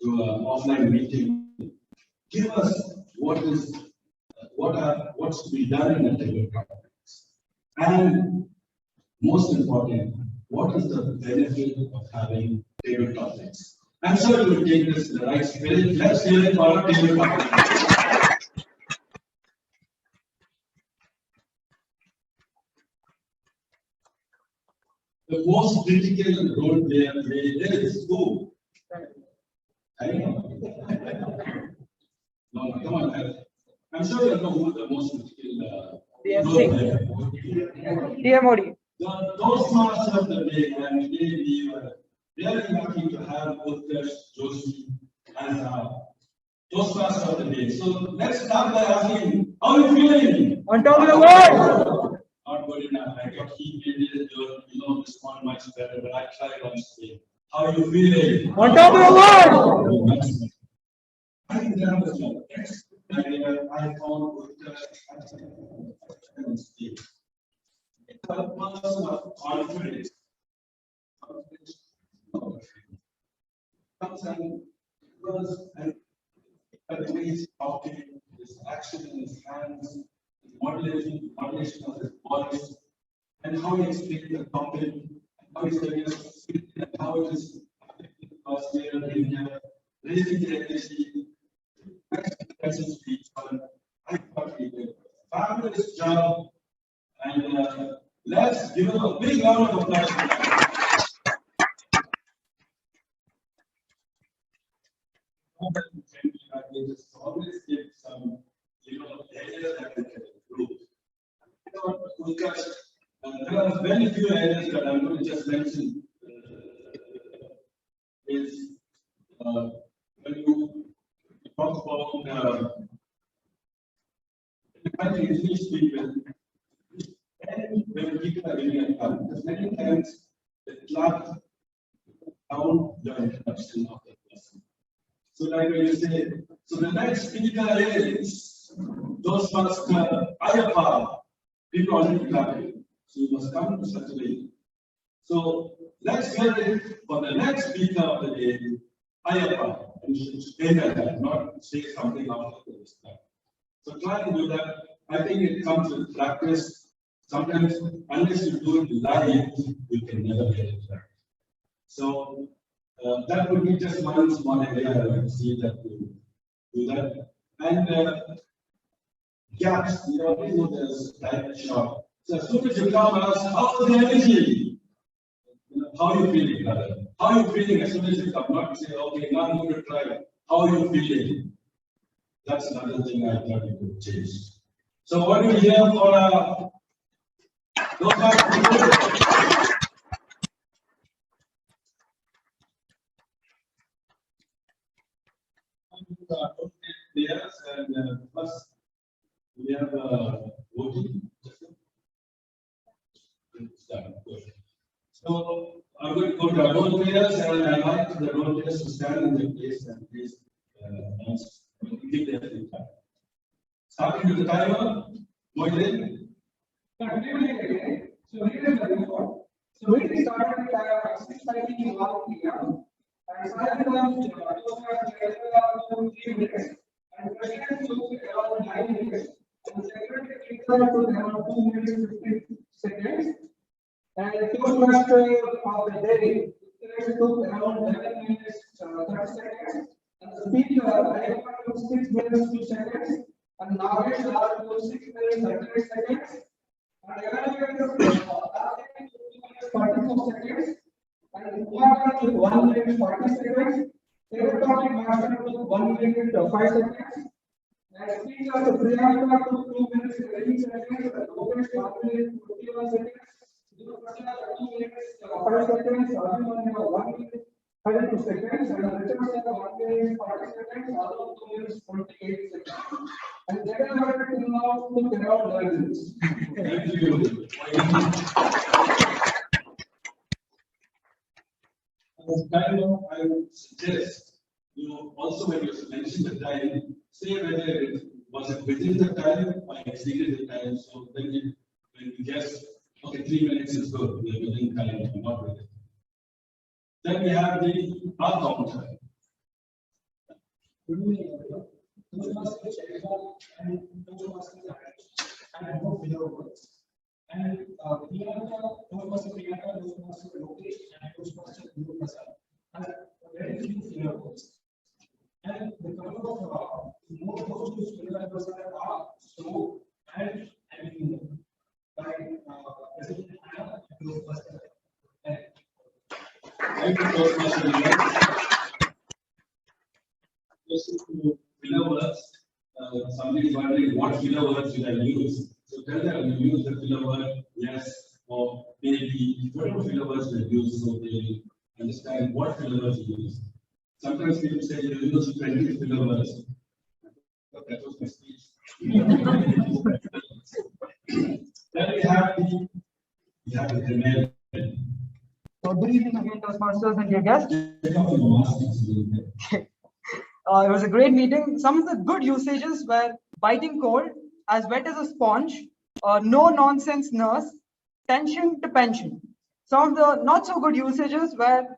to an offline meeting, give us what's to be done in a table conference. And most important, what is the benefit of having table topics? I'm sure you will take this in the right spirit. Let's hear it for our table topics. The most critical role they play is who? I don't know. No, come on. I'm sure you know who the most critical role player. DMOD. The Toastmasters of the day, and today we were very lucky to have Utkarsh Joshi as our Toastmaster of the day. So let's start by asking, how are you feeling? On top of the world! Not good enough. I thought he did respond much better, but I tried on stage. How are you feeling? On top of the world! I think that was the best idea I found with stage. It's a person of confidence. Sometimes because the way he's talking, his action in his hands, his modulation of his voice, and how he explains the topic, how he's telling us and how it is because we are raising the energy, expressive speech. I thought he did a fabulous job, and let's give him a big round of applause. always give some, areas that we can improve. Because there are very few areas that I'm going to just mention. Is when you talk about English people, and when people are really uncommon, because many times the clerk down the introduction of the person. So like when you say, so the next speaker is Toastmaster Ayappa. People already clapping. So you must come to such a way. So let's hear it for the next speaker of the day, Ayappa. And you should stay there, not say something after this. So try to do that. I think it comes with practice. Sometimes, unless you do it live, you can never get it right. So that would be just one small area I would see that you do that. And gaps, you always know there's time short. So as soon as you come and ask, how's the energy? How are you feeling, brother? How are you feeling as soon as you come? Not say, okay, now I'm going to try it. How are you feeling? That's another thing I thought you could change. So what do we hear for those players and first we have voting. So I'm going to go to our role players and I like the role players to stand in their place and please give their feedback. Starting with the timer, Moidin. So we started at 6:31 p.m. And started around 3 minutes. And president took around 9 minutes. And secretary took around 2 minutes 15 seconds. And the Toastmaster of the day took around 11 minutes 30 seconds. And the speaker, I took 6 minutes 2 seconds. And Nagesh took 6 minutes 38 seconds. And evaluator took 44 seconds. And Kumar took 1 minute 40 seconds. Electronic master took 1 minute 5 seconds. And speaker Priyanka took 2 minutes 18 seconds. And Lokesh 1 minute 51 seconds. 2 minutes 5 seconds. Abhimanyu 1 minute 32 seconds. And Richard 1 minute 40 seconds. Alok 2 minutes 48 seconds. And Jagannath till now took around 11 minutes. Thank you. As kind of, I would suggest, also when you mention the time, say whether it was it within the time or exceeded the time. So then when we guess, okay, 3 minutes is good, we are within time, we're not within. Then we have the counter. And Priyanka, Lokesh, and Toastmaster Guru Prasad has very few filler words. And the couple of most of those filler words are so and by President Anna and Toastmaster. Thank you, Toastmaster. Just to filler words, somebody is wondering what filler words should I use. So tell them you use the filler word, yes, or maybe whatever filler words we use, so they understand what filler words you use. Sometimes people say you use 20 filler words. But that was my speech. Then we have the demand. So good evening again, Toastmasters and dear guests. It was a great meeting. Some of the good usages were biting cold, as wet as a sponge, no nonsense nurse, tension to pension. Some of the not so good usages were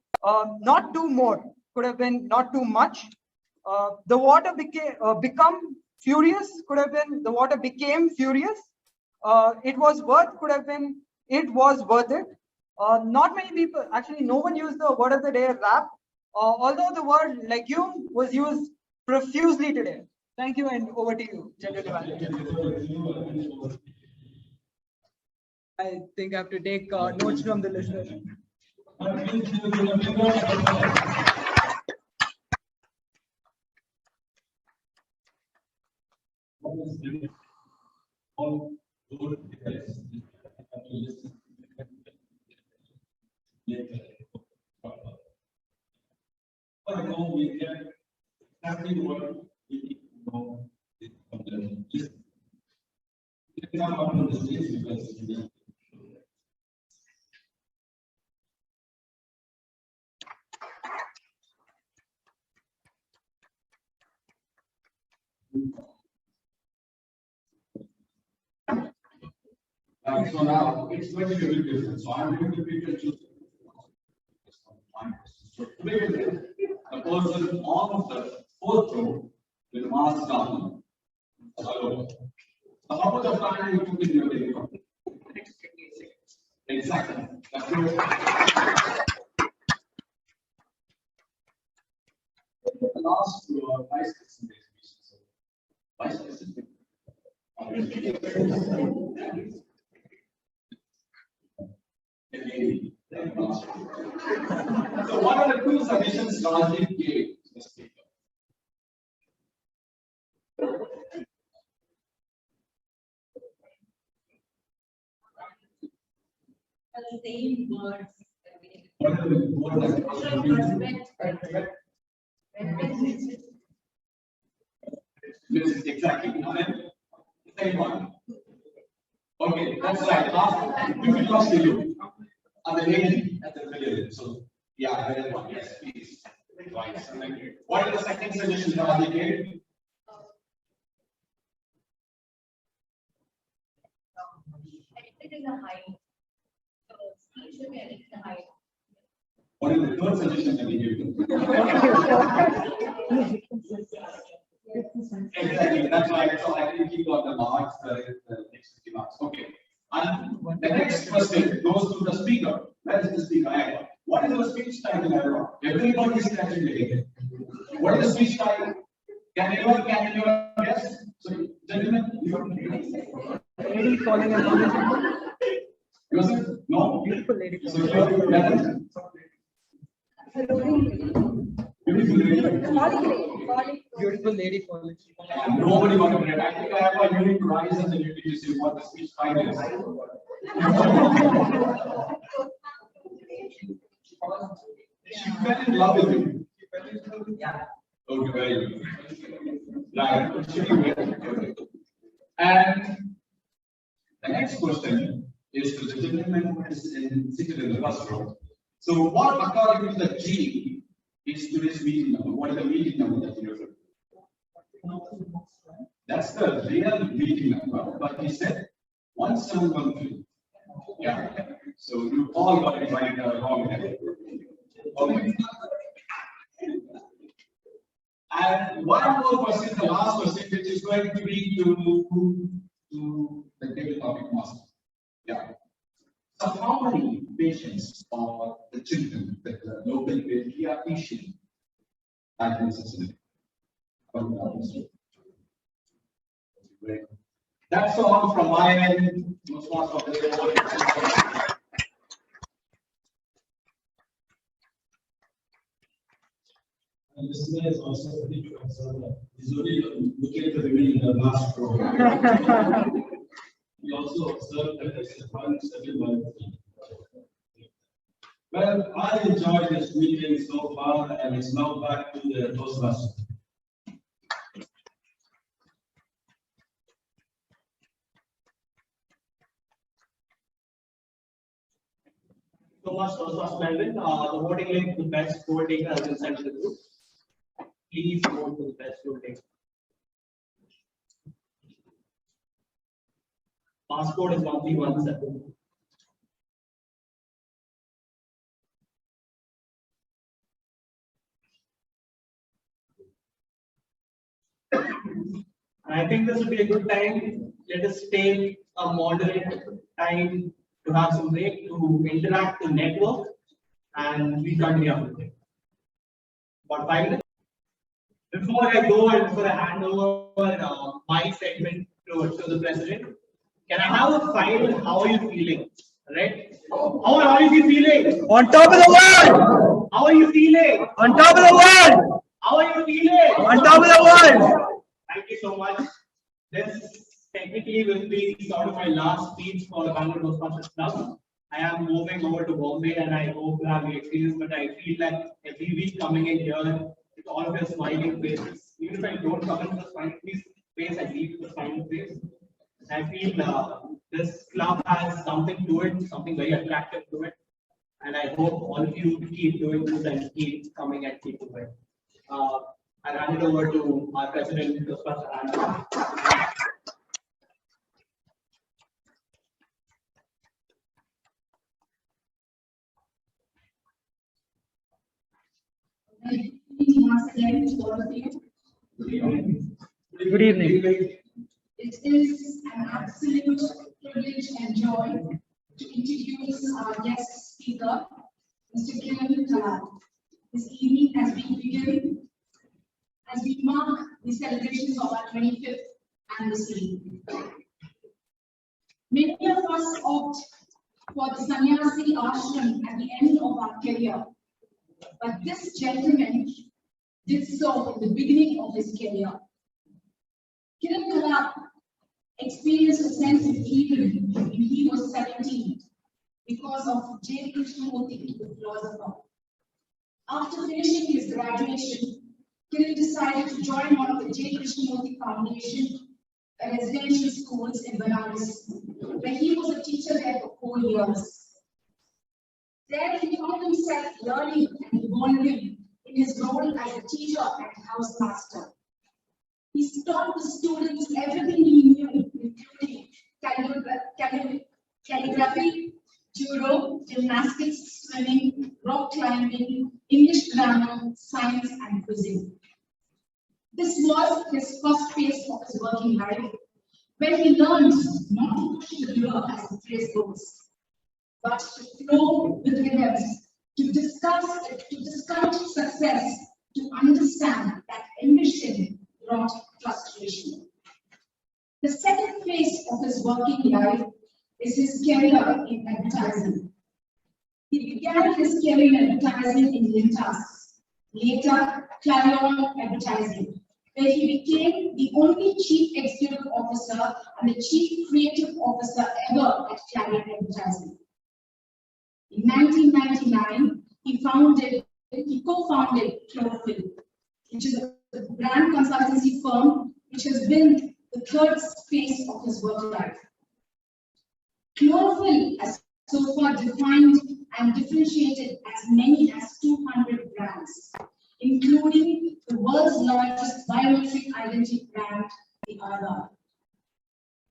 not too more, could have been not too much. The water become furious, could have been the water became furious. It was worth, could have been it was worth it. Not many people, actually no one used the word of the day rap, although the word legume was used profusely today. Thank you, and over to you, General Manager. I think I have to take notes from the listeners. always been all good because you have to listen. But I know we get exactly what we need to know from the list. You can come up on the stage because you so now it's going to be a bit different. So I'm going to be just so today the person on the fourth row with mask down. Hello. So how much of time you took in your day? Exactly. That's it. The last two are vice president. Vice president. So what are the two suggestions Rajiv gave to the speaker? The same words. What are the words that exactly. And then the same one. Okay, that's right. Last, if it comes to you. And the lady at the middle. So, yeah, that one. Yes, please. Right. What are the second suggestions Rajiv gave? It is a height. So, speech should be edited the height. What is the third suggestion that he gave? Exactly. That's why. So I think he got the marks, the next 50 marks. Okay. And the next question goes to the speaker. Where is the speaker? What is the speech title, everyone? Everybody is catching it. What is the speech title? Can anyone guess? So, gentlemen, Lady falling in love. Yourself? No? Beautiful lady. So, beautiful lady. Beautiful lady falling. Nobody got it. I think I have a unique prize and then you need to say what the speech title is. She fell in love with you. Yeah. Okay, very good. Right. And the next question is to the gentleman who is seated in the first row. So, what according to the G is today's meeting number? What is the meeting number that you refer to? That's the real meeting number, but he said 1713. Yeah. So you all got it right wrong. Okay. And one more question, the last question, which is going to be to the table topic master. Yeah. So how many patients or the children that the local pediatrician at necessity? That's all from my end. And this guy is also pretty concerned that he's only looking at the women in the last row. We also observed that there is 171. Well, I enjoyed this meeting so far, and it's now back to the Toastmasters. So much, Melvin. The voting link to the best vote taker has been sent to the group. Please vote for the best vote taker. Passport is 1317. I think this would be a good time. Let us take a moderate time to have some break, to interact, to network, and we continue with it. About 5 minutes. Before I go and before I hand over my segment to the president, can I have a final? How are you feeling? Right? How are you feeling? On top of the world! How are you feeling? On top of the world! How are you feeling? On top of the world! Thank you so much. This technically will be sort of my last speech for the Bangalore Toastmasters Club. I am moving over to Bombay and I hope to have the experience, but I feel like every week coming in here with all of your smiling faces, even if I don't come into the smiling face, I leave with the smiling face. I feel this club has something to it, something very attractive to it. And I hope all of you keep doing this and keep coming and keep doing it. I hand it over to our president, Pastor Anna. Once again to all of you. Good evening. It is an absolute privilege and joy to introduce our guest speaker, Mr. Kiran Kalab. This evening has been begun as we mark the celebrations of our 25th anniversary. Many of us opt for the sannyasi ashram at the end of our career, but this gentleman did so in the beginning of his career. Kiran Kalab experienced a sense of healing when he was 17 because of J. Krishnamurti, the philosopher. After finishing his graduation, Kiran decided to join one of the J. Krishnamurti Foundation residential schools in Banaras, where he was a teacher there for 4 years. There he found himself learning and evolving in his role as a teacher and housemaster. He taught the students everything he knew, including calligraphy, judo, gymnastics, swimming, rock climbing, English grammar, science, and quizzing. This was his first phase of his working life, where he learned not to push the river, as the phrase goes, but to flow with rhythms, to discourage success, to understand that ambition brought frustration. The second phase of his working life is his career in advertising. He began his career in advertising in Lintas, later Clarion Advertising, where he became the only chief executive officer and the chief creative officer ever at Clarion Advertising. In 1999, he co-founded Chlorophyll, which is a brand consultancy firm which has been the third phase of his work life. Chlorophyll has so far defined and differentiated as many as 200 brands, including the world's largest biometric identity brand, the Aadhaar.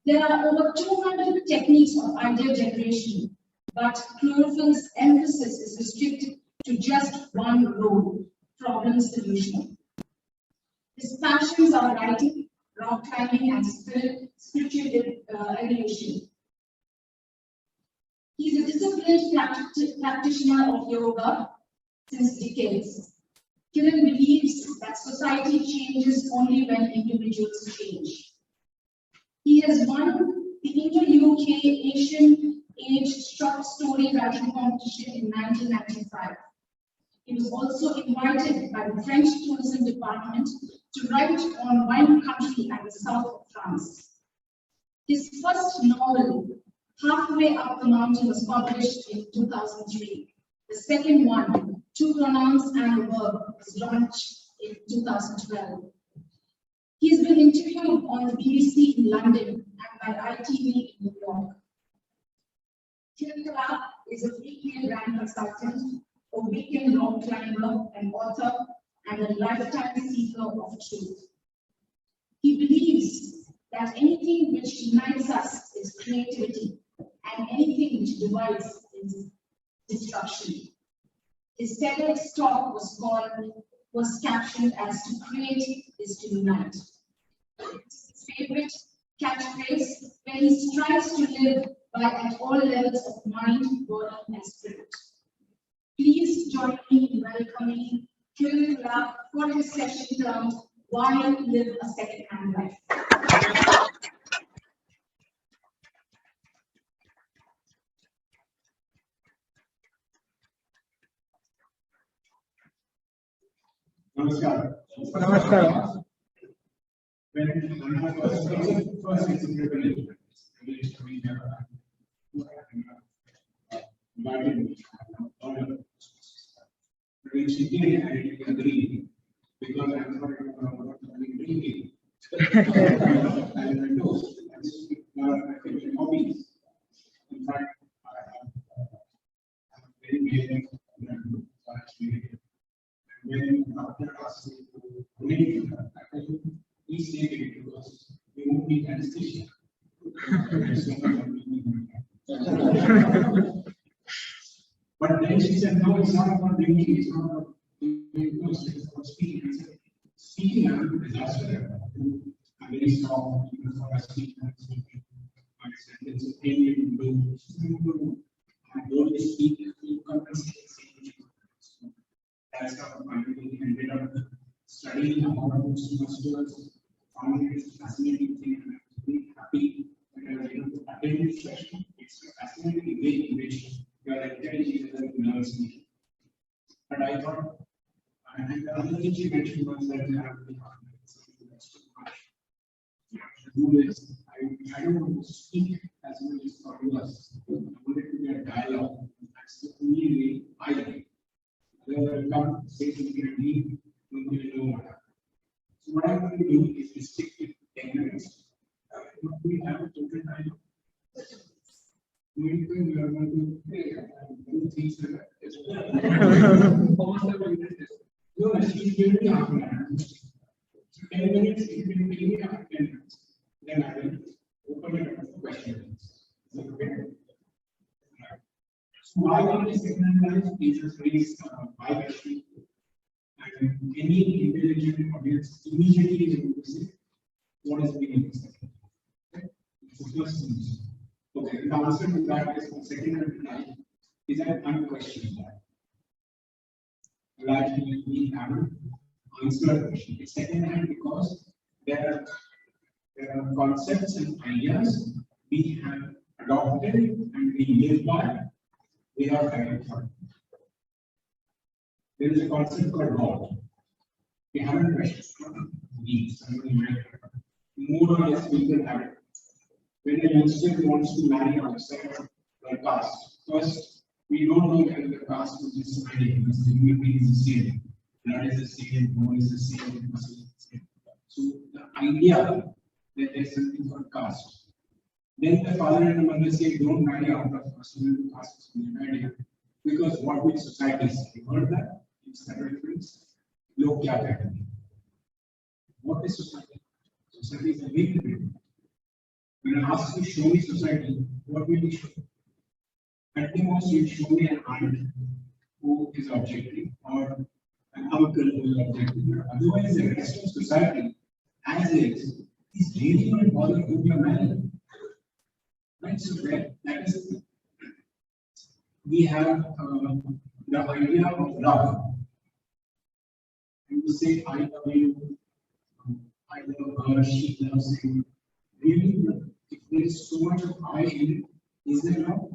There are over 200 techniques of idea generation, but Chlorophyll's emphasis is restricted to just one role: problem solution. His passions are writing, rock climbing, and spiritual evolution. He is a disciplined practitioner of yoga since decades. Kiran believes that society changes only when individuals change. He has won the Inter-UK Asian Age Short Story Writing Competition in 1995. He was also invited by the French Tourism Department to write on wine country and the south of France. His first novel, Halfway Up the Mountain, was published in 2003. The second one, Two Pronouns and a Verb, was launched in 2012. He has been interviewed on the BBC in London and by ITV in New York. Kiran Kalab is a female brand consultant, a weekend rock climber, an author, and a lifetime seeker of truth. He believes that anything which unites us is creativity, and anything which divides is destruction. His TEDx talk was captioned as "To create is to unite." His favorite catchphrase, where he strives to live by at all levels of mind, body, and spirit. Please join me in welcoming Kiran Kalab for his session termed "Why Live a Second-Hand Life?" Namaskar. Namaskar. when first it's a privilege. Privilege to be here. Which again, I agree, because I'm not drinking. I'm those. That's one of my favorite hobbies. In fact, I'm very basic. When after asking to read, please take it because we won't need anesthesia. But then she said, no, it's not about drinking, it's not about doing those, it's about speaking. I said, speaking, I'm a disaster. I'm very strong, even for a speaker. My sentence is pain you do. I don't speak, you come and say. That's how I ended up studying about Toastmasters, found it a fascinating thing, and I'm very happy that I was able to attend this session. It's a fascinating way in which you are intelligent and learn speaking. But I thought, and the other thing she mentioned was that you have to be confident. That's too much. You have to do this. I don't want to speak as much as for us. I want it to be a dialogue. That's the only way I think. They will come, say something to me, nobody will know what happened. So what I'm going to do is restrict it 10 minutes. We have a total time. We are going to do things like that. No, she's giving me half an hour. 10 minutes, if you give me half 10 minutes, then I will open it up for questions. Okay? So why on this segment is a phrase by question, and any intelligent audience immediately is able to say what is being expected. Okay? It's the first thing. Okay, the answer to that is the second hand is an unquestioned that. Largely we haven't answered the question. It's second hand because there are concepts and ideas we have adopted and we live by. We are having fun. There is a concept called God. We haven't questioned needs. More or less people have it. When a youngster wants to marry outside their caste, first, we don't know whether the caste is decided because the human being is the same. Blood is the same, bone is the same, muscle is the same. So the idea that there's something called caste. Then the father and the mother say, don't marry out of personal caste, because what will society say? You heard that? It's the reference. Log kya kehte hain? What is society? Society is a big thing. When I ask you to show me society, what will you show? At the most, you show me an aunt who is objective or an uncle who is objective. Otherwise, the rest of society, as is really not bothered who you are married. Right, so that is we have the idea of love. You say, I love you, I love her, she loves you. Really, if there is so much of I in it, is there love?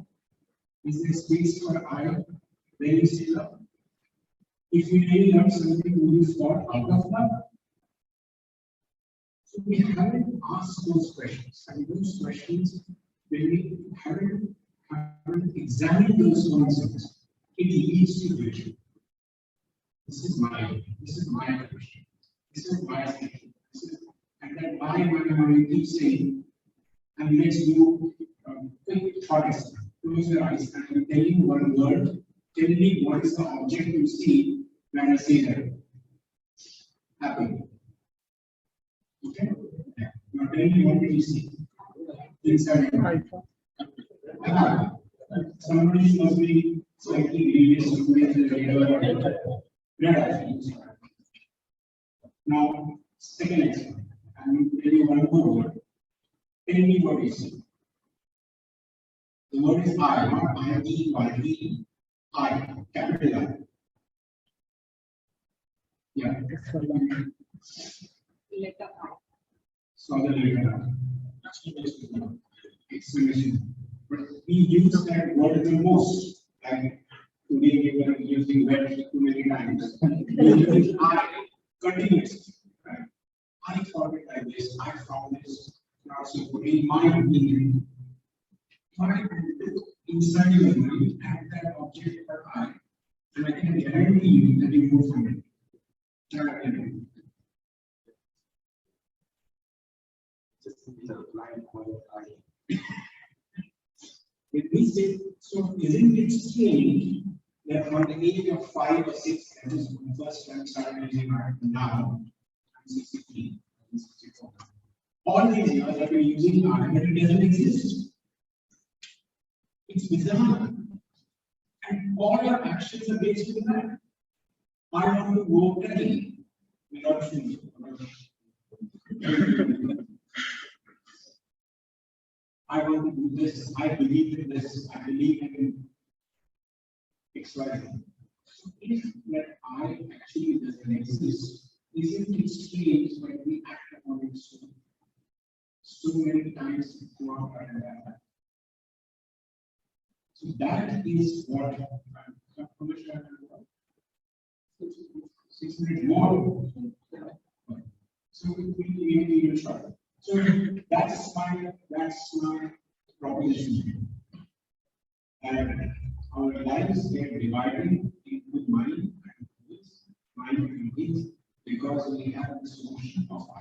Is there space for I when you say love? If you really love something, would you fall out of love? So we haven't asked those questions, and those questions, when we haven't examined those concepts, it leads to vision. This is my question. This is my thinking. And then why when you keep saying, and let's do quick thought experiment. Close your eyes and I'm telling one word. Tell me what is the object you see when I say that. Apple. Okay? Yeah. Now tell me what did you see? Inside your mind. Somebody must be slightly religious, somebody is a reader. Now, second example. I'm going to tell you one more word. Tell me what you see. The word is I, not I-E-Y-E, I, capital I. Yeah. Letter I. So the letter I. Explanation. But we use that word the most. Like today we were using wet too many times. We use I continuously. Right? I thought it like this. this, I found this not so good in my opinion. Try to look inside your mind at that object or eye, and I can guarantee you that you will find it. Try again. Just the line called eye. When we say, so isn't it strange that from the age of 5 or 6, that is when the first time started using art, now I'm 63, I'm 64. All these years that we're using art, but it doesn't exist. It's bizarre. And all our actions are based on that. I want to go trekking without shoes. I want to do this, I believe in this, I believe in XYZ. So if that I actually doesn't exist, isn't it strange when we act upon it so many times throughout our entire life? So that is what I'm commissioner. 6 minutes more. So we will try. So that's my proposition. And our lives get divided into mind and peace, because we have this notion of I.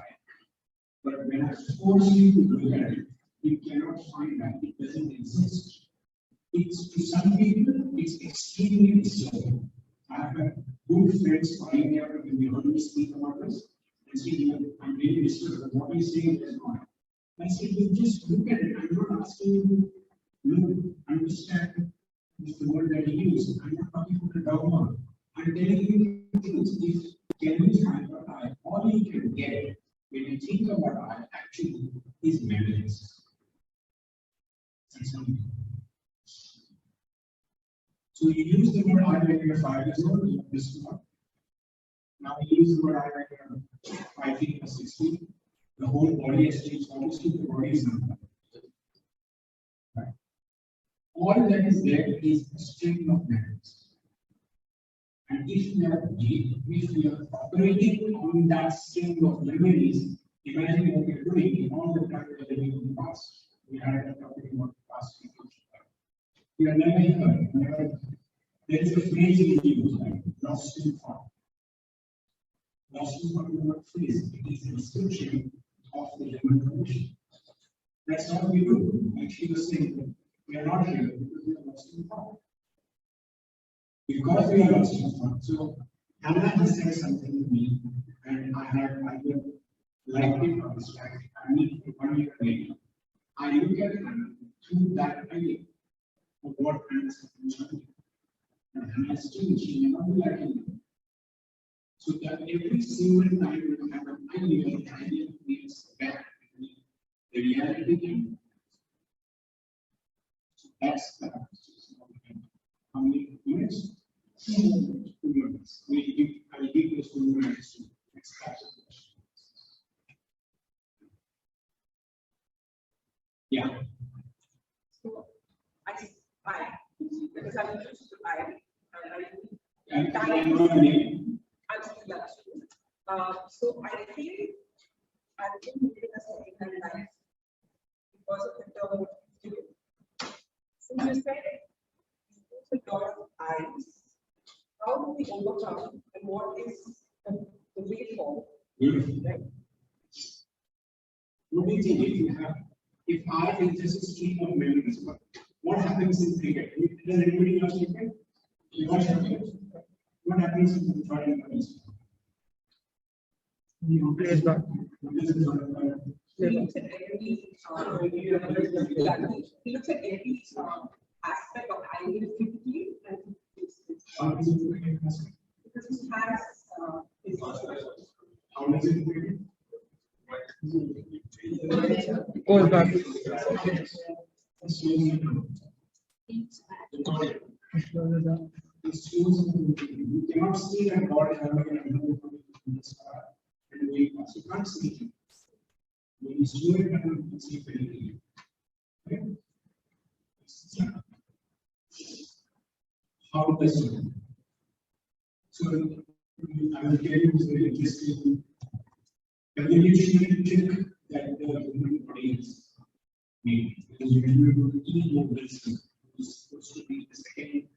But when I force you to look at it, you cannot find that it doesn't exist. It's to some people, it's extremely disturbing. I have had good friends calling me up when we already speak about this. And say, I'm really disturbed. What are you saying is not. I said, you just look at it. I'm not asking you to look, understand the word that you use. I'm not talking about the dogma. I'm telling you things. If can you find what I, all you can get when you think about I actually is memories. So you use the word I when you're 5 years old, you have this one. Now you use the word I when you're 5 or 16. The whole body has changed. Obviously, the body is not. Right? All that is there is a string of memories. And if we are operating on that string of memories, imagine what we are doing all the time we are living in the past. We are talking about the past. We are never. There is a phrase we use, like lost in thought. Lost in thought is not a phrase, it is a description of the human condition. That's not what we do. Actually, we're saying that we are not here because we are lost in thought. Because we are lost in thought. So, Hannah has said something to me, and I would like it or distract it. I need 1 year later. I look at Hannah through that idea of what Hannah is doing. And Hannah is still, she may not be like him. So that every single time we have an idea, the idea means back between the reality and so that's the how many minutes? 2 minutes. I will give those 2 minutes to next class. Yeah. So I because I'm used to And I'm still actually. So I feel I've been living a second life because of the term student. Since you said the lot of eyes, how do we overcome and what is the way forward? Right? What do you think if I is just a stream of memories, what happens in cricket? Does anybody watch cricket? You watch cricket? What happens in the third innings? You plays back. He looks at every aspect of identity and because he has his how does it work? Goes back. You cannot see that God is in the sky and we also can't see him. When you see it, you can see it. Okay? How does it? So I will tell you very interesting evolutionary trick that the human body is made. Because when you go to Ian Wilson, who's supposed to be the second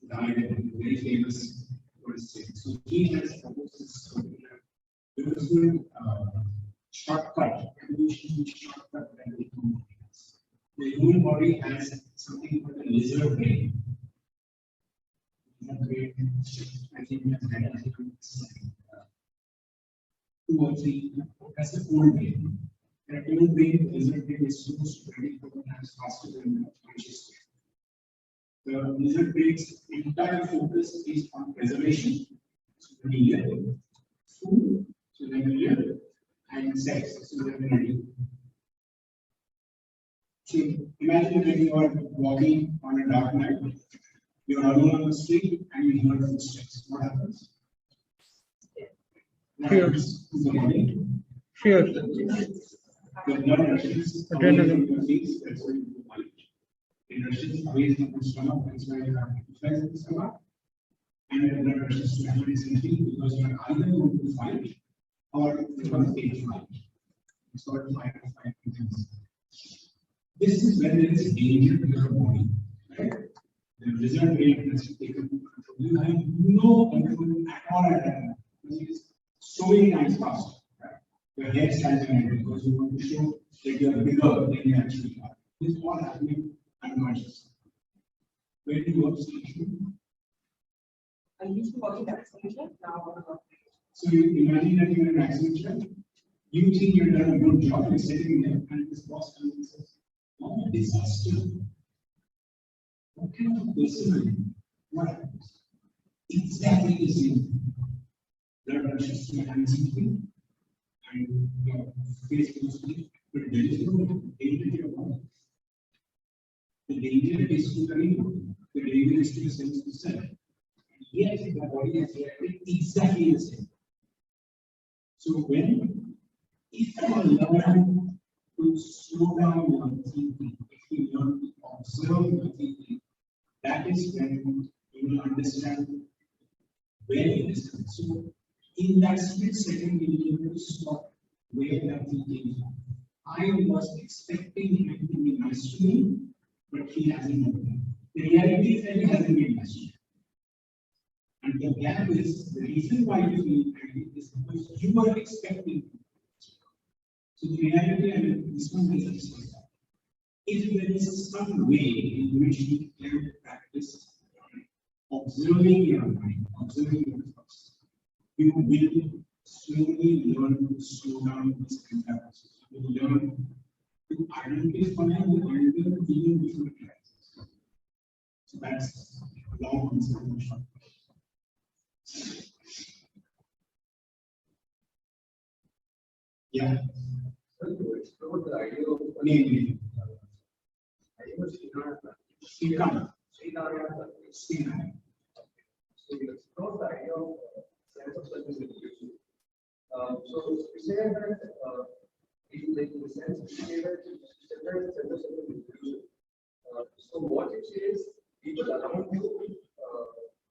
guy, very famous for his saying. So he has proposed this beautiful shortcut, evolutionary shortcut that the human body has. The human body has something called a lizard brain. I think we have had I think, 2 or 3, that's the old brain. And a old brain, the lizard brain is supposed to predict what happens faster than the conscious brain. The lizard brain's entire focus is on preservation, so when we live, food, so when we live, and sex, so when we live. So imagine when you are walking on a dark night, you are alone on the street and you hear footsteps. What happens? Fear. Fear. The blood rushes away from your face, that's why you fight. It rushes away from the stomach, that's why you have exercise in the stomach. And the blood rushes to your century because you are either going to fight or you are stage fight. It's called fight or flight things. This is when there is danger to your body, right? The lizard brain has taken control. You have no control at all at that time. It is so many times faster. Right? Your hair stands on it because you want to show that you are bigger than you actually are. This is all happening unconsciously. Where do you work station? I used to work in vaccination, now I'm not. So you imagine that you're in an accident, right? You think you've done a good job, you're sitting there, and this boss comes and says, "Oh, disaster. What kind of person? What happens?" Exactly the same. Blood rushes to your hands and your face goes to it, but there is no danger to your body. The danger is to the ego. The danger is to the sense of self. And yet, the body has reacted exactly the same. So if you learn to slow down your thinking, if you learn to observe your thinking, that is when you will understand where it is coming. So in that split second, you will be able to stop where that thinking is. I was expecting him to be nice to me, but he hasn't been. The reality is that he hasn't been nice to me. And the gap is the reason why you feel angry is because you were expecting. So the reality, and this one is just that. If there is some way in which you can practice observing your mind, observing your thoughts, you will slowly learn to slow down this entire process. You will learn to identify the anger even before it arises. So that's a long answer. Yeah. To explore the idea of Name. Srikanth. Srikanth. So we explore the idea of sense of self as individual. So we say that in the sense we say that separate sense of self as individual. So what it says, people around you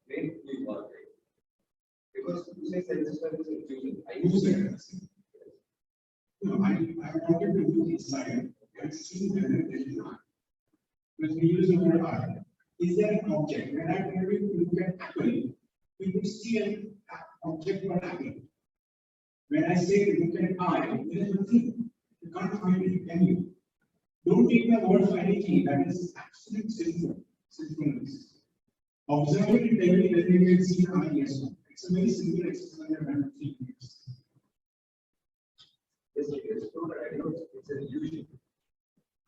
make who you are, right? Because you say sense of self as individual. I use it. No, I wanted to do inside and see whether there is not. When we use the word art, is there an object? When I told you to look at apple, we could see an object called apple. When I say look at eye, there is nothing. You can't find it, can you? Don't take the word for anything. That is absolute sinfulness. Observe it daily, then you can see the eye, yes. It's a very simple exercise that I have seen. Yes, it's an illusion.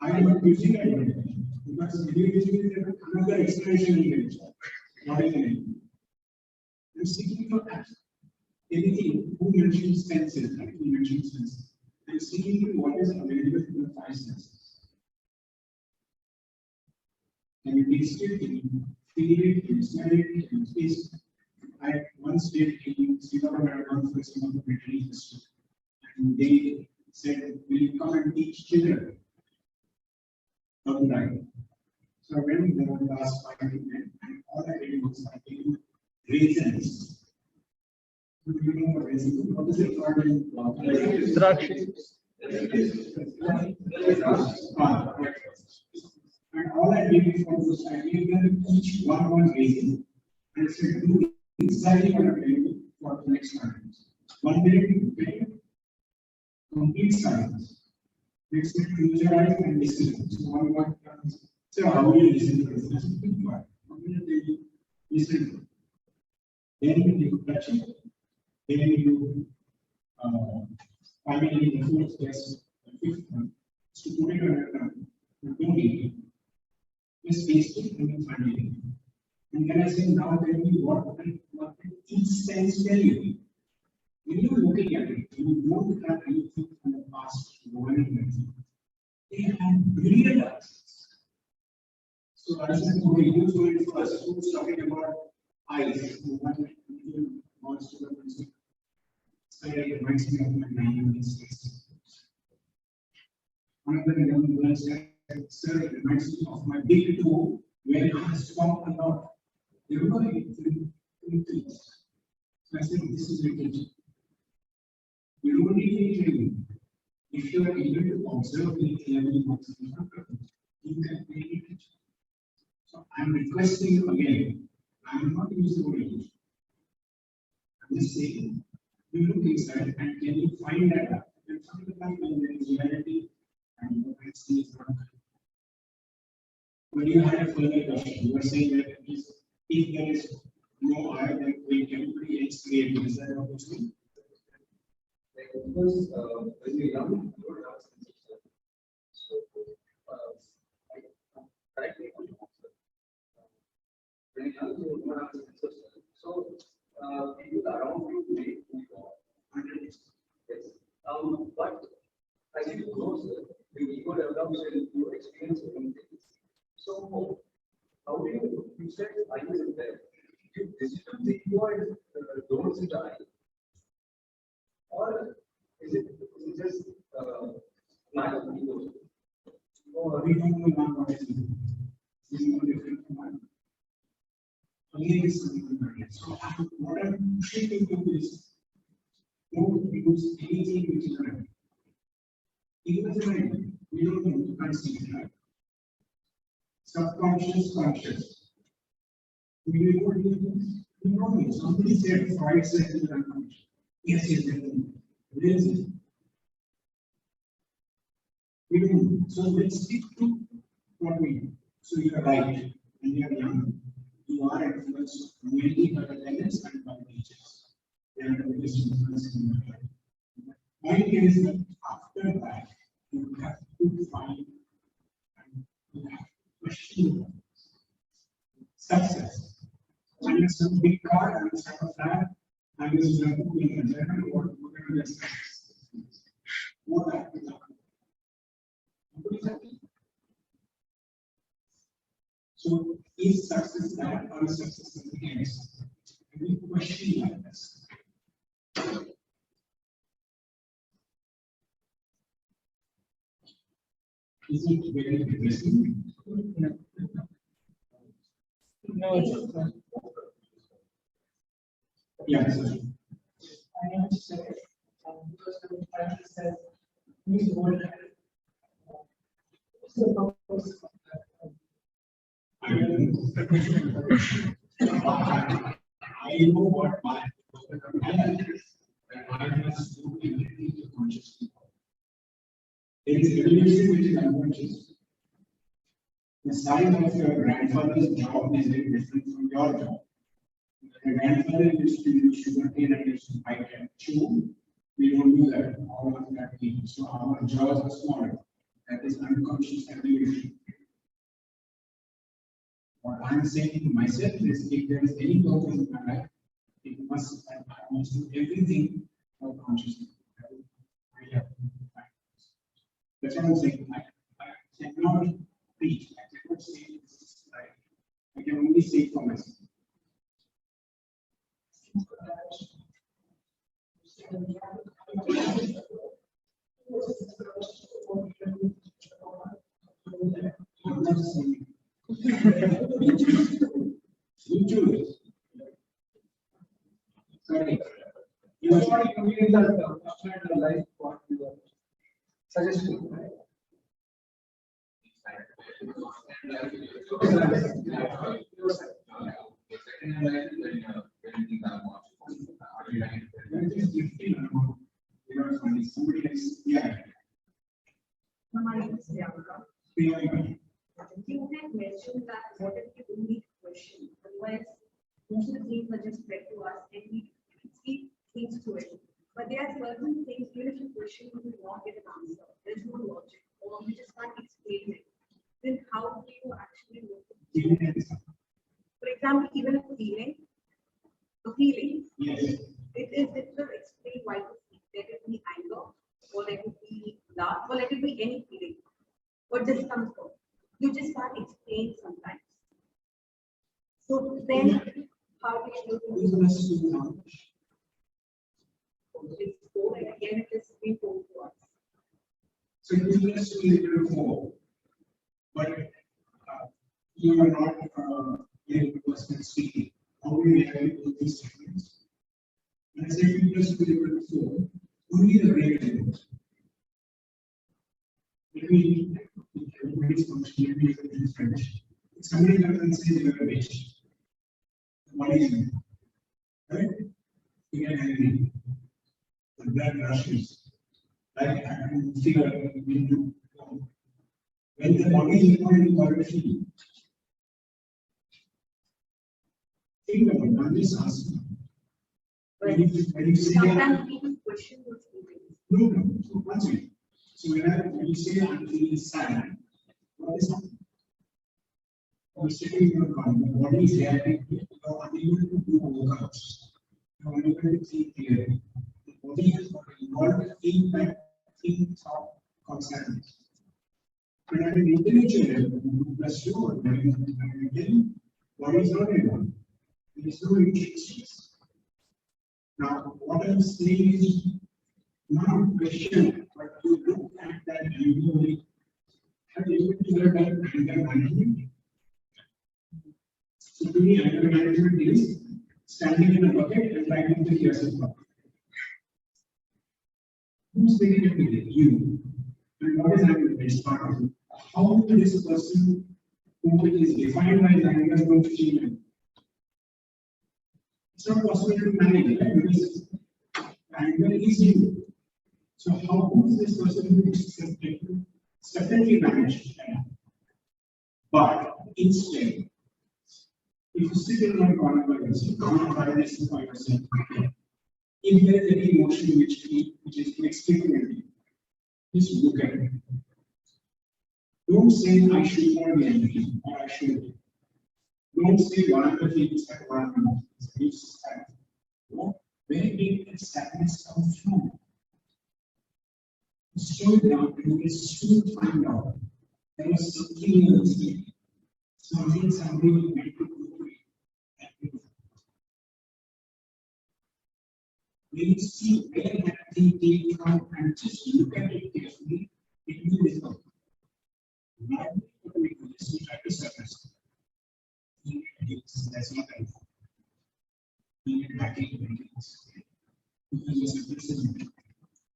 I am not using it because illusion is another explanation in it. Not in it. I'm seeking for anything. Who mentions senses? Right? Who mentions senses? I'm seeking for what is available in the 5 senses. Can you taste it? Can you feel it? Can you smell it? Can you taste it? I once did in Singapore Marathon for some of the Middle East. And they said, will you come and teach children how to write? So I went there the last 5 minutes and all I did was I gave raisins. Do you know what is it? What is it called in? Drakshi. And all I did before was I gave them each one reason. And said, do exactly what I'm doing for the next time. 1 minute, okay? Complete silence. Next minute, close your eyes and listen. So one word comes. So how do you listen to this? Listen to what? 1 minute, you listen. Then you touch it. Then you finally the fourth test, the fifth one. So put it on your tongue. You don't eat it. Just taste it and then finally. And then I say, now tell me what each sense tell you. When you're looking at it, you don't have anything from the past going. They have brilliant answers. So I said, okay, you go in first, who's talking about eyes? It reminds me of my 9 years. One of the young girls said, sir, it reminds me of my big toe where I swung a lot. You know, things. So I said, this is literature. You don't need any training. If you are able to observe it clearly, what's in front of you, you can play literature. So I'm requesting you again. I am not using the word literature. I'm just saying, you look inside and can you find that out? And find the time when there is reality and what I see is not. When you had a further question, you were saying that if there is no I, then everybody else creative. Is that what you're saying? Because when you're young, you don't have sense of self. So, correctly, when you're young, you don't have sense of self. So, people around you make you go. Yes. But as you grow, your ego develops and you experience different things. So, how do you said I is there? You digital the ego and don't see the eye. Or is it just lack of ego? Or we don't know what is it. This is no different from mine. Again, it's something like so what I'm pushing you to do is don't use anything which is right. Even if right, we don't know, you can't see it right. Subconscious, conscious. Do you know what it is? You know, somebody said Freud said it is unconscious. Yes, where is it? We don't. So let's stick to what we do. So you are right, and you are young. You are influenced mainly by the tenants and by teachers. They are the biggest influence in your life. Point is that after that, you have to find and you have to question success. And it's a big car, and it's a flat, and it's a moving in general, or whatever the success. What that is. So, is success that or is success something else? Any question like this? Is it very depressing? No, it's not. Yes. I have to say, because the title says, use the word. I know what my is, and I must do everything to consciously. There is evolution which is unconscious. The size of your grandfather's job is very different from your job. Your grandfather used to use sugarcane and used to bite and chew. We don't do that. All of that we. So our jaws are smaller. That is unconscious evolution. What I am saying to myself is if there is any purpose in my life, it must I must do everything for consciousness. I have that's what I'm saying. I cannot preach, I cannot say this is right. I can only say for myself. I'm not saying. You choose. Sorry. that's what you mean that personal life what you are suggesting, right? Somebody is, yeah. My name is Priyanka. You had mentioned that what if you don't need a question? Otherwise, most of the things are just fed to us and we speak things to it. But there are certain things, even if you question, you will not get an answer. There's no logic, or you just can't explain it. Then how do you actually know? For example, even a feeling, Yes. it is difficult to explain why you feel. There could be anger, or there could be love, or there could be any feeling, or discomfort. You just can't explain sometimes. So then, how do you do this? It's four, and again, it is being told to us. So it is less to be able to fall. But you are not a person speaking. How do you react to these statements? When I say you just be able to fall, only the brain is able to. Maybe everybody's function, maybe it's French. If somebody comes and says you're a bitch, what is it? Right? You get angry. The blood rushes. Like I can figure when the body is not in correction. Think about it, I'm just asking. When you say Sometimes people question those feelings. no, so one second. So when you say I'm feeling sad, what is happening? You're sitting in your car, the body is reacting, you are unable to do workouts. You are unable to think clearly. The body has got involved feedback, thought constantly. But at an intellectual level, plus you or then body is not involved. There is no intelligence. Now, what I'm saying is not a question, but you look at that and you have you ever done anger management? So to me, anger management is standing in a bucket and trying to fill yourself up. Who's making it with you? And what is anger? It's part of it. How will this person who is defined by anger going to change it? It's not possible to manage, right? Because anger is you. So how is this person who is separately managed? But instead, if you sit in one corner by yourself, don't try this by yourself. If there is any emotion which is extremely, just look at it. Don't say I should not be angry or I should. Don't say one of the things that one of the things. Where did sadness come from? Slow down and you will soon find out there was something else there. Somebody will make you do it. When you see where that thing came from and just look at it carefully, it will become. Not just to try to surface. That's not enough. You need backing because you're surfacing.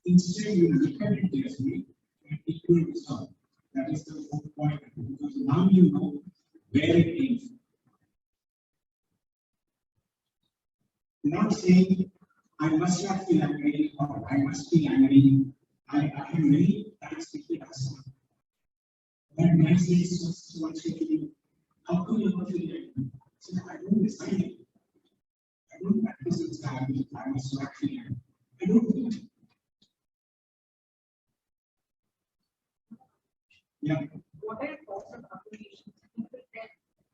Instead, you look at it carefully and it will resolve. That is the whole point because now you know where it came from. Not saying I must not feel angry or I must be angry. I am very thankful to ask. But my says so much to how come you not feel angry? So I don't decide it. I don't practice it. I must not feel angry. I don't feel it. Yeah. What are your thoughts on affirmations? People that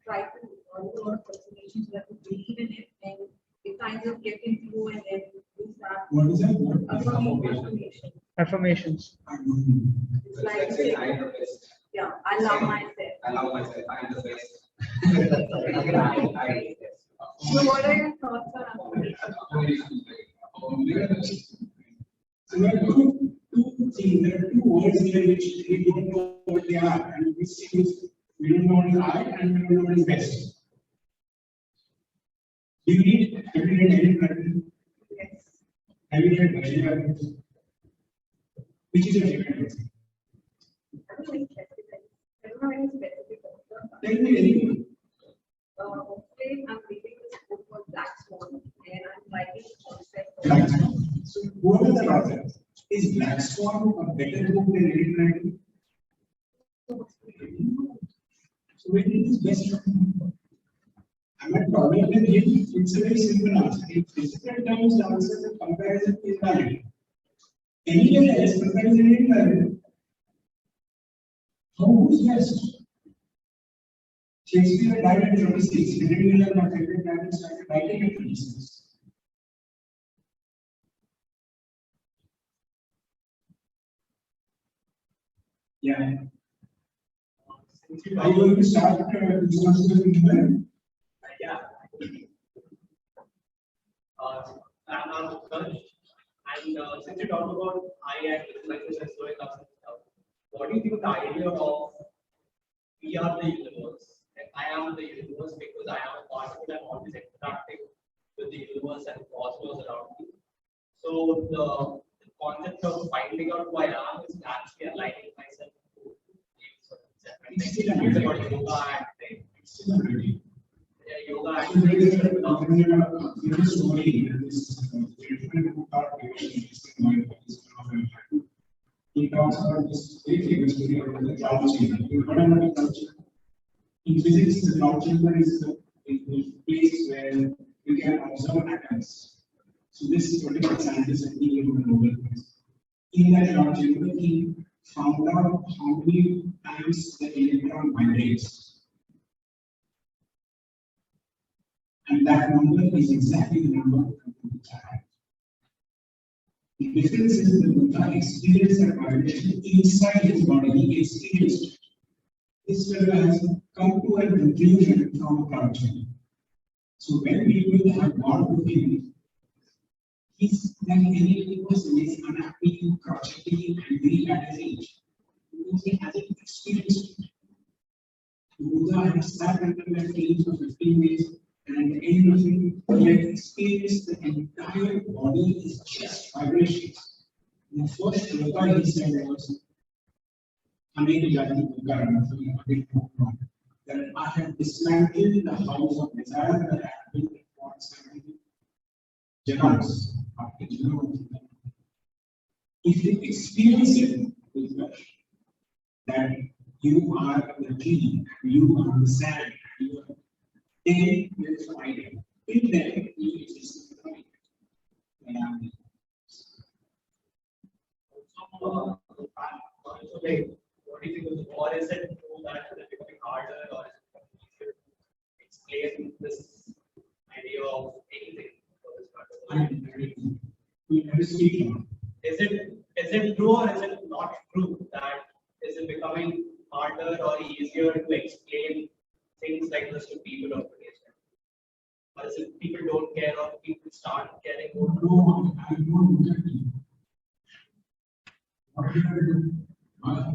try to do a lot of affirmations, you have to believe in it, and it kind of gets into you, and then you start. What is that? Affirmation. Affirmations. It's like saying, yeah, I love myself. I love myself. I am the best. So, what are your thoughts on affirmations? So there are two things, there are two words here which we don't know what they are, and we see we don't know what is I and we don't know what is best. Do you need every day daily practice? Yes. Have you read Virgin Values? Which is your favorite? Tell me anything. Today I'm reading this book called Black Swan, and I'm writing the concept of. Black Swan. So, what is the author? Is Black Swan a better book than Ready Planet? So, when it is best written, I'm not talking about him. It's a very simple answer. In physical terms, the answer the comparison is valid. Anywhere else, comparison is invalid. How is best? Shakespeare died at 26. Henry Miller, my favorite writer, started writing at 26. Yeah. Are you going to start this concept in England? Yeah. I'm Utkarsh. And since you talked about I and reflexes and slowing up and stuff, what do you think of the idea of we are the universe? And I am the universe because I am a part of it. I'm always interacting with the universe and cosmos around me. So the concept of finding out who I am is actually aligning myself to yoga and things. Yeah, yoga and he talks about this very famous story about the cloud chamber. You heard about the cloud chamber? In physics, the cloud chamber is the place where you can observe atoms. So this particular scientist and he gave a Nobel Prize. In that cloud chamber, he found out how many times the electron vibrates. And that number is exactly the number of the time. The difference is that Buddha experienced that vibration inside his body. He experienced it. This fellow has come to a conclusion from a cloud chamber. So when people have gone to him, he's like any person is unhappy, crotchety, angry at his age. Because he hasn't experienced it. Buddha has sat under that cage for 15 days. And at the end of it, he had experienced the entire body is just vibrations. The first shloka he said was, that I have dismantled the house of desire that I have built for 7 jhanas. If you experience it with flesh, that you are the tree, you are the sand, you are then there is no idea. In there, you exist in the mind. Okay, what do you think of the or is it true that it is becoming harder or is it becoming easier to explain this idea of anything for this part is it true or is it not true that is it becoming harder or easier to explain things like this to people of today's time? Or is it people don't care or people start caring more? No, I don't do that.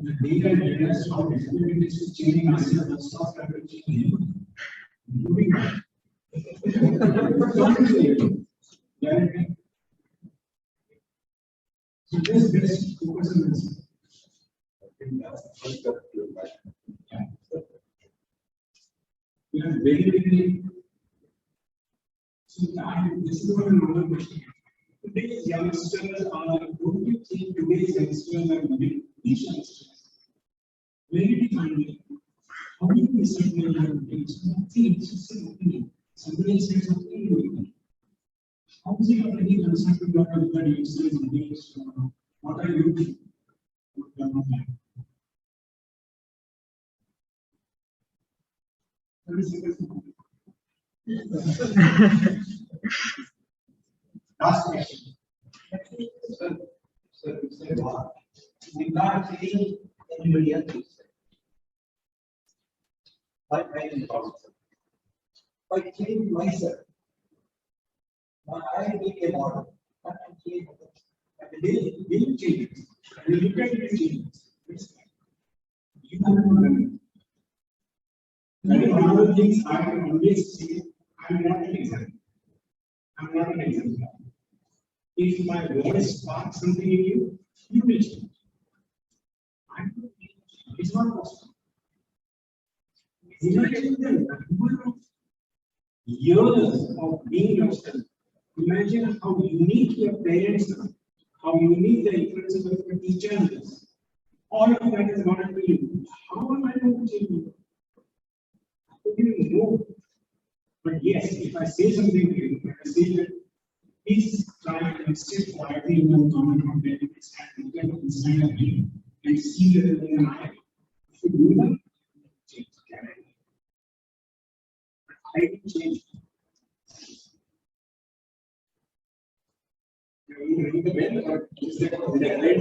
The data realized how difficult it is to change myself and software to change. Moving on. So just focus on this. Yeah. We are very so this is what another question. Today's youngsters are, don't you think today's youngsters are moving these youngsters? Very defined. How do you decide when you are doing something? It's just an opinion. Somebody says something to you. How is it already concerned to your other youngsters and things? What are you doing? What are you doing? Last question. Sir, we can't see anybody else. By changing myself. Now I make a model, but I change it. And the day will change it. And we look at it change. You have to learn. One of the things I can always say, I'm not an example. I'm not an example. If my words spark something in you, you will change. I don't think it's not possible. Imagine the number of years of being yourself. Imagine how unique your parents are, how unique the influences of your teachers is. All of that is not up to you. How am I going to change you? I don't even know. But yes, if I say something to you, if I say that, please try and sit quietly in your common content inside of me and see that in the eye. If you do that, change can I can change. You ring the bell or is there a red?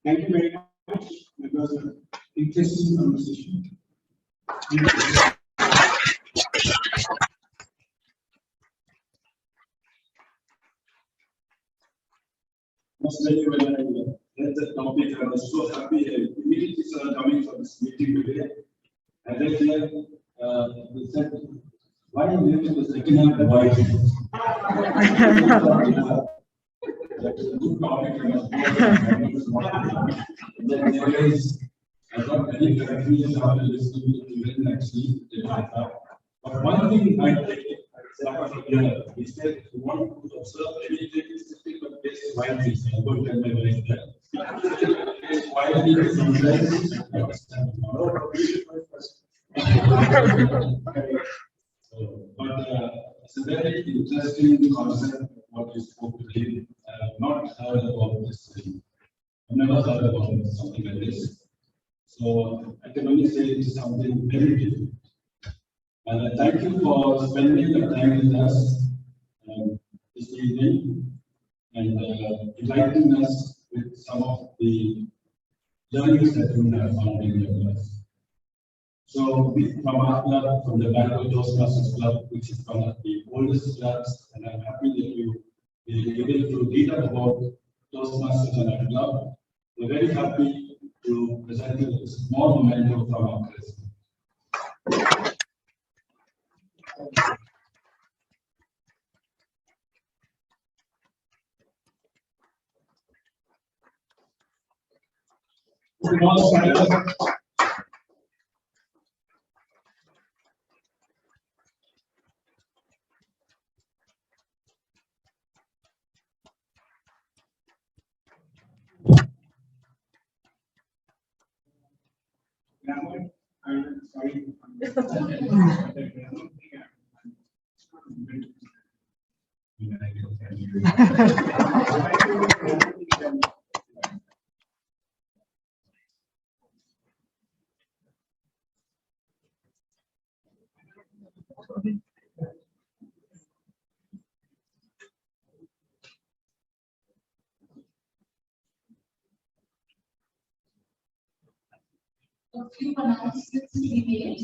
Thank you very much. It was an interesting conversation. Most very well, I read the topic. I was so happy. I immediately started coming for this meeting today. And then here, we said, why are you to the second hand voice? That's a good topic. Then there is, I got very confused after listening to even actually. But one thing I take it, he said, you want to observe anything, simply but taste widely. I don't tell my wife that. Taste widely, sometimes understand. But it's a very interesting concept what you spoke today. I have not heard about this thing. I've never heard about something like this. So I can only say it is something very different. And thank you for spending your time with us this evening and enlightening us with some of the learnings that you have found in your life. So we from our club, from the Bangalore Toastmasters Club, which is one of the oldest clubs, and I'm happy that you were able to read up about Toastmasters and our club. We're very happy to present you a small memento from our president. I'm sorry. A few announcements to be made.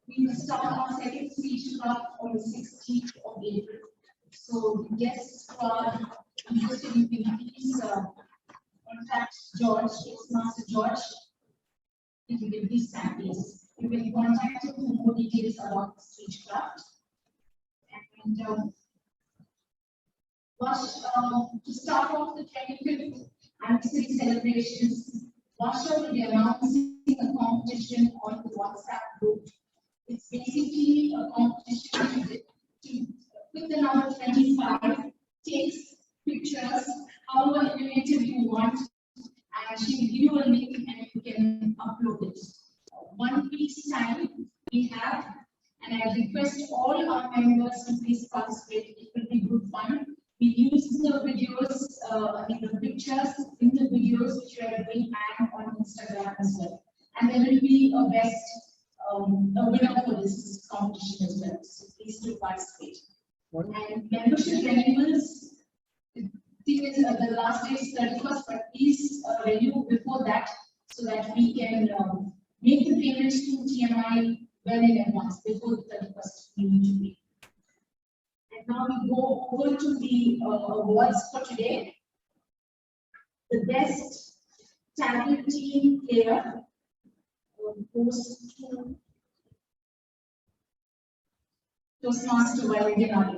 We will start our second speech club on the 16th of April. So the guests who are interested in please contact George, Toastmaster George. If you can please stand, please. You can contact him for more details about the speech club. And to start off the 25th anniversary celebrations, Varsha will be announcing a competition on the WhatsApp group. It's basically a competition to with the number 25, takes pictures, however innovative you want, and she will give you a link and you can upload it. 1 week's time we have, and I request all our members to please participate. It will be good fun. We use the videos, the pictures in the videos which we are doing and on Instagram as well. And there will be a best, a winner for this competition as well. So please do participate. And membership renewals, the thing is the last day is 31st, but please renew before that so that we can make the payments to TMI well in advance before the 31st we need to be. And now we go over to the awards for today. The best tag team player goes to Toastmaster Valentina.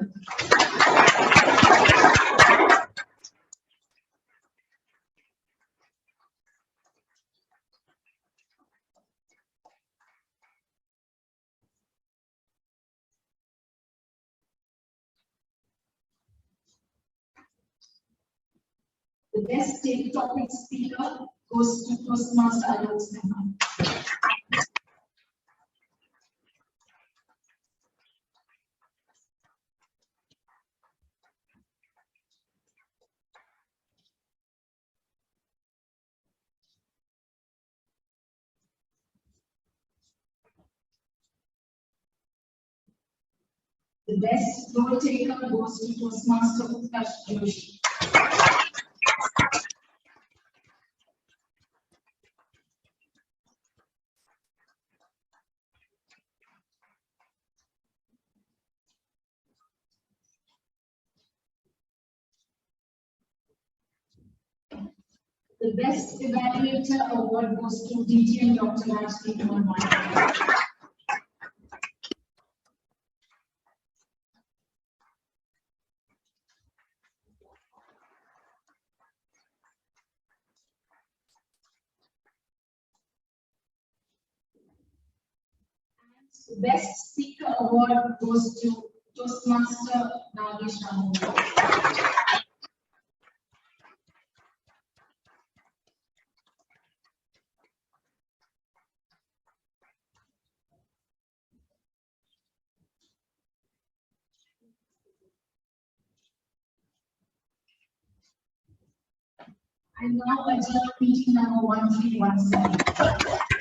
The best state topic speaker goes to Toastmaster Alok Sinha. The best role taker goes to Toastmaster Utkarsh Joshi. The best evaluator award goes to DG and Dr. Rajdeep Mohan. The best speaker award goes to Toastmaster Nagesh Ramu. I now adjourn meeting number 1317.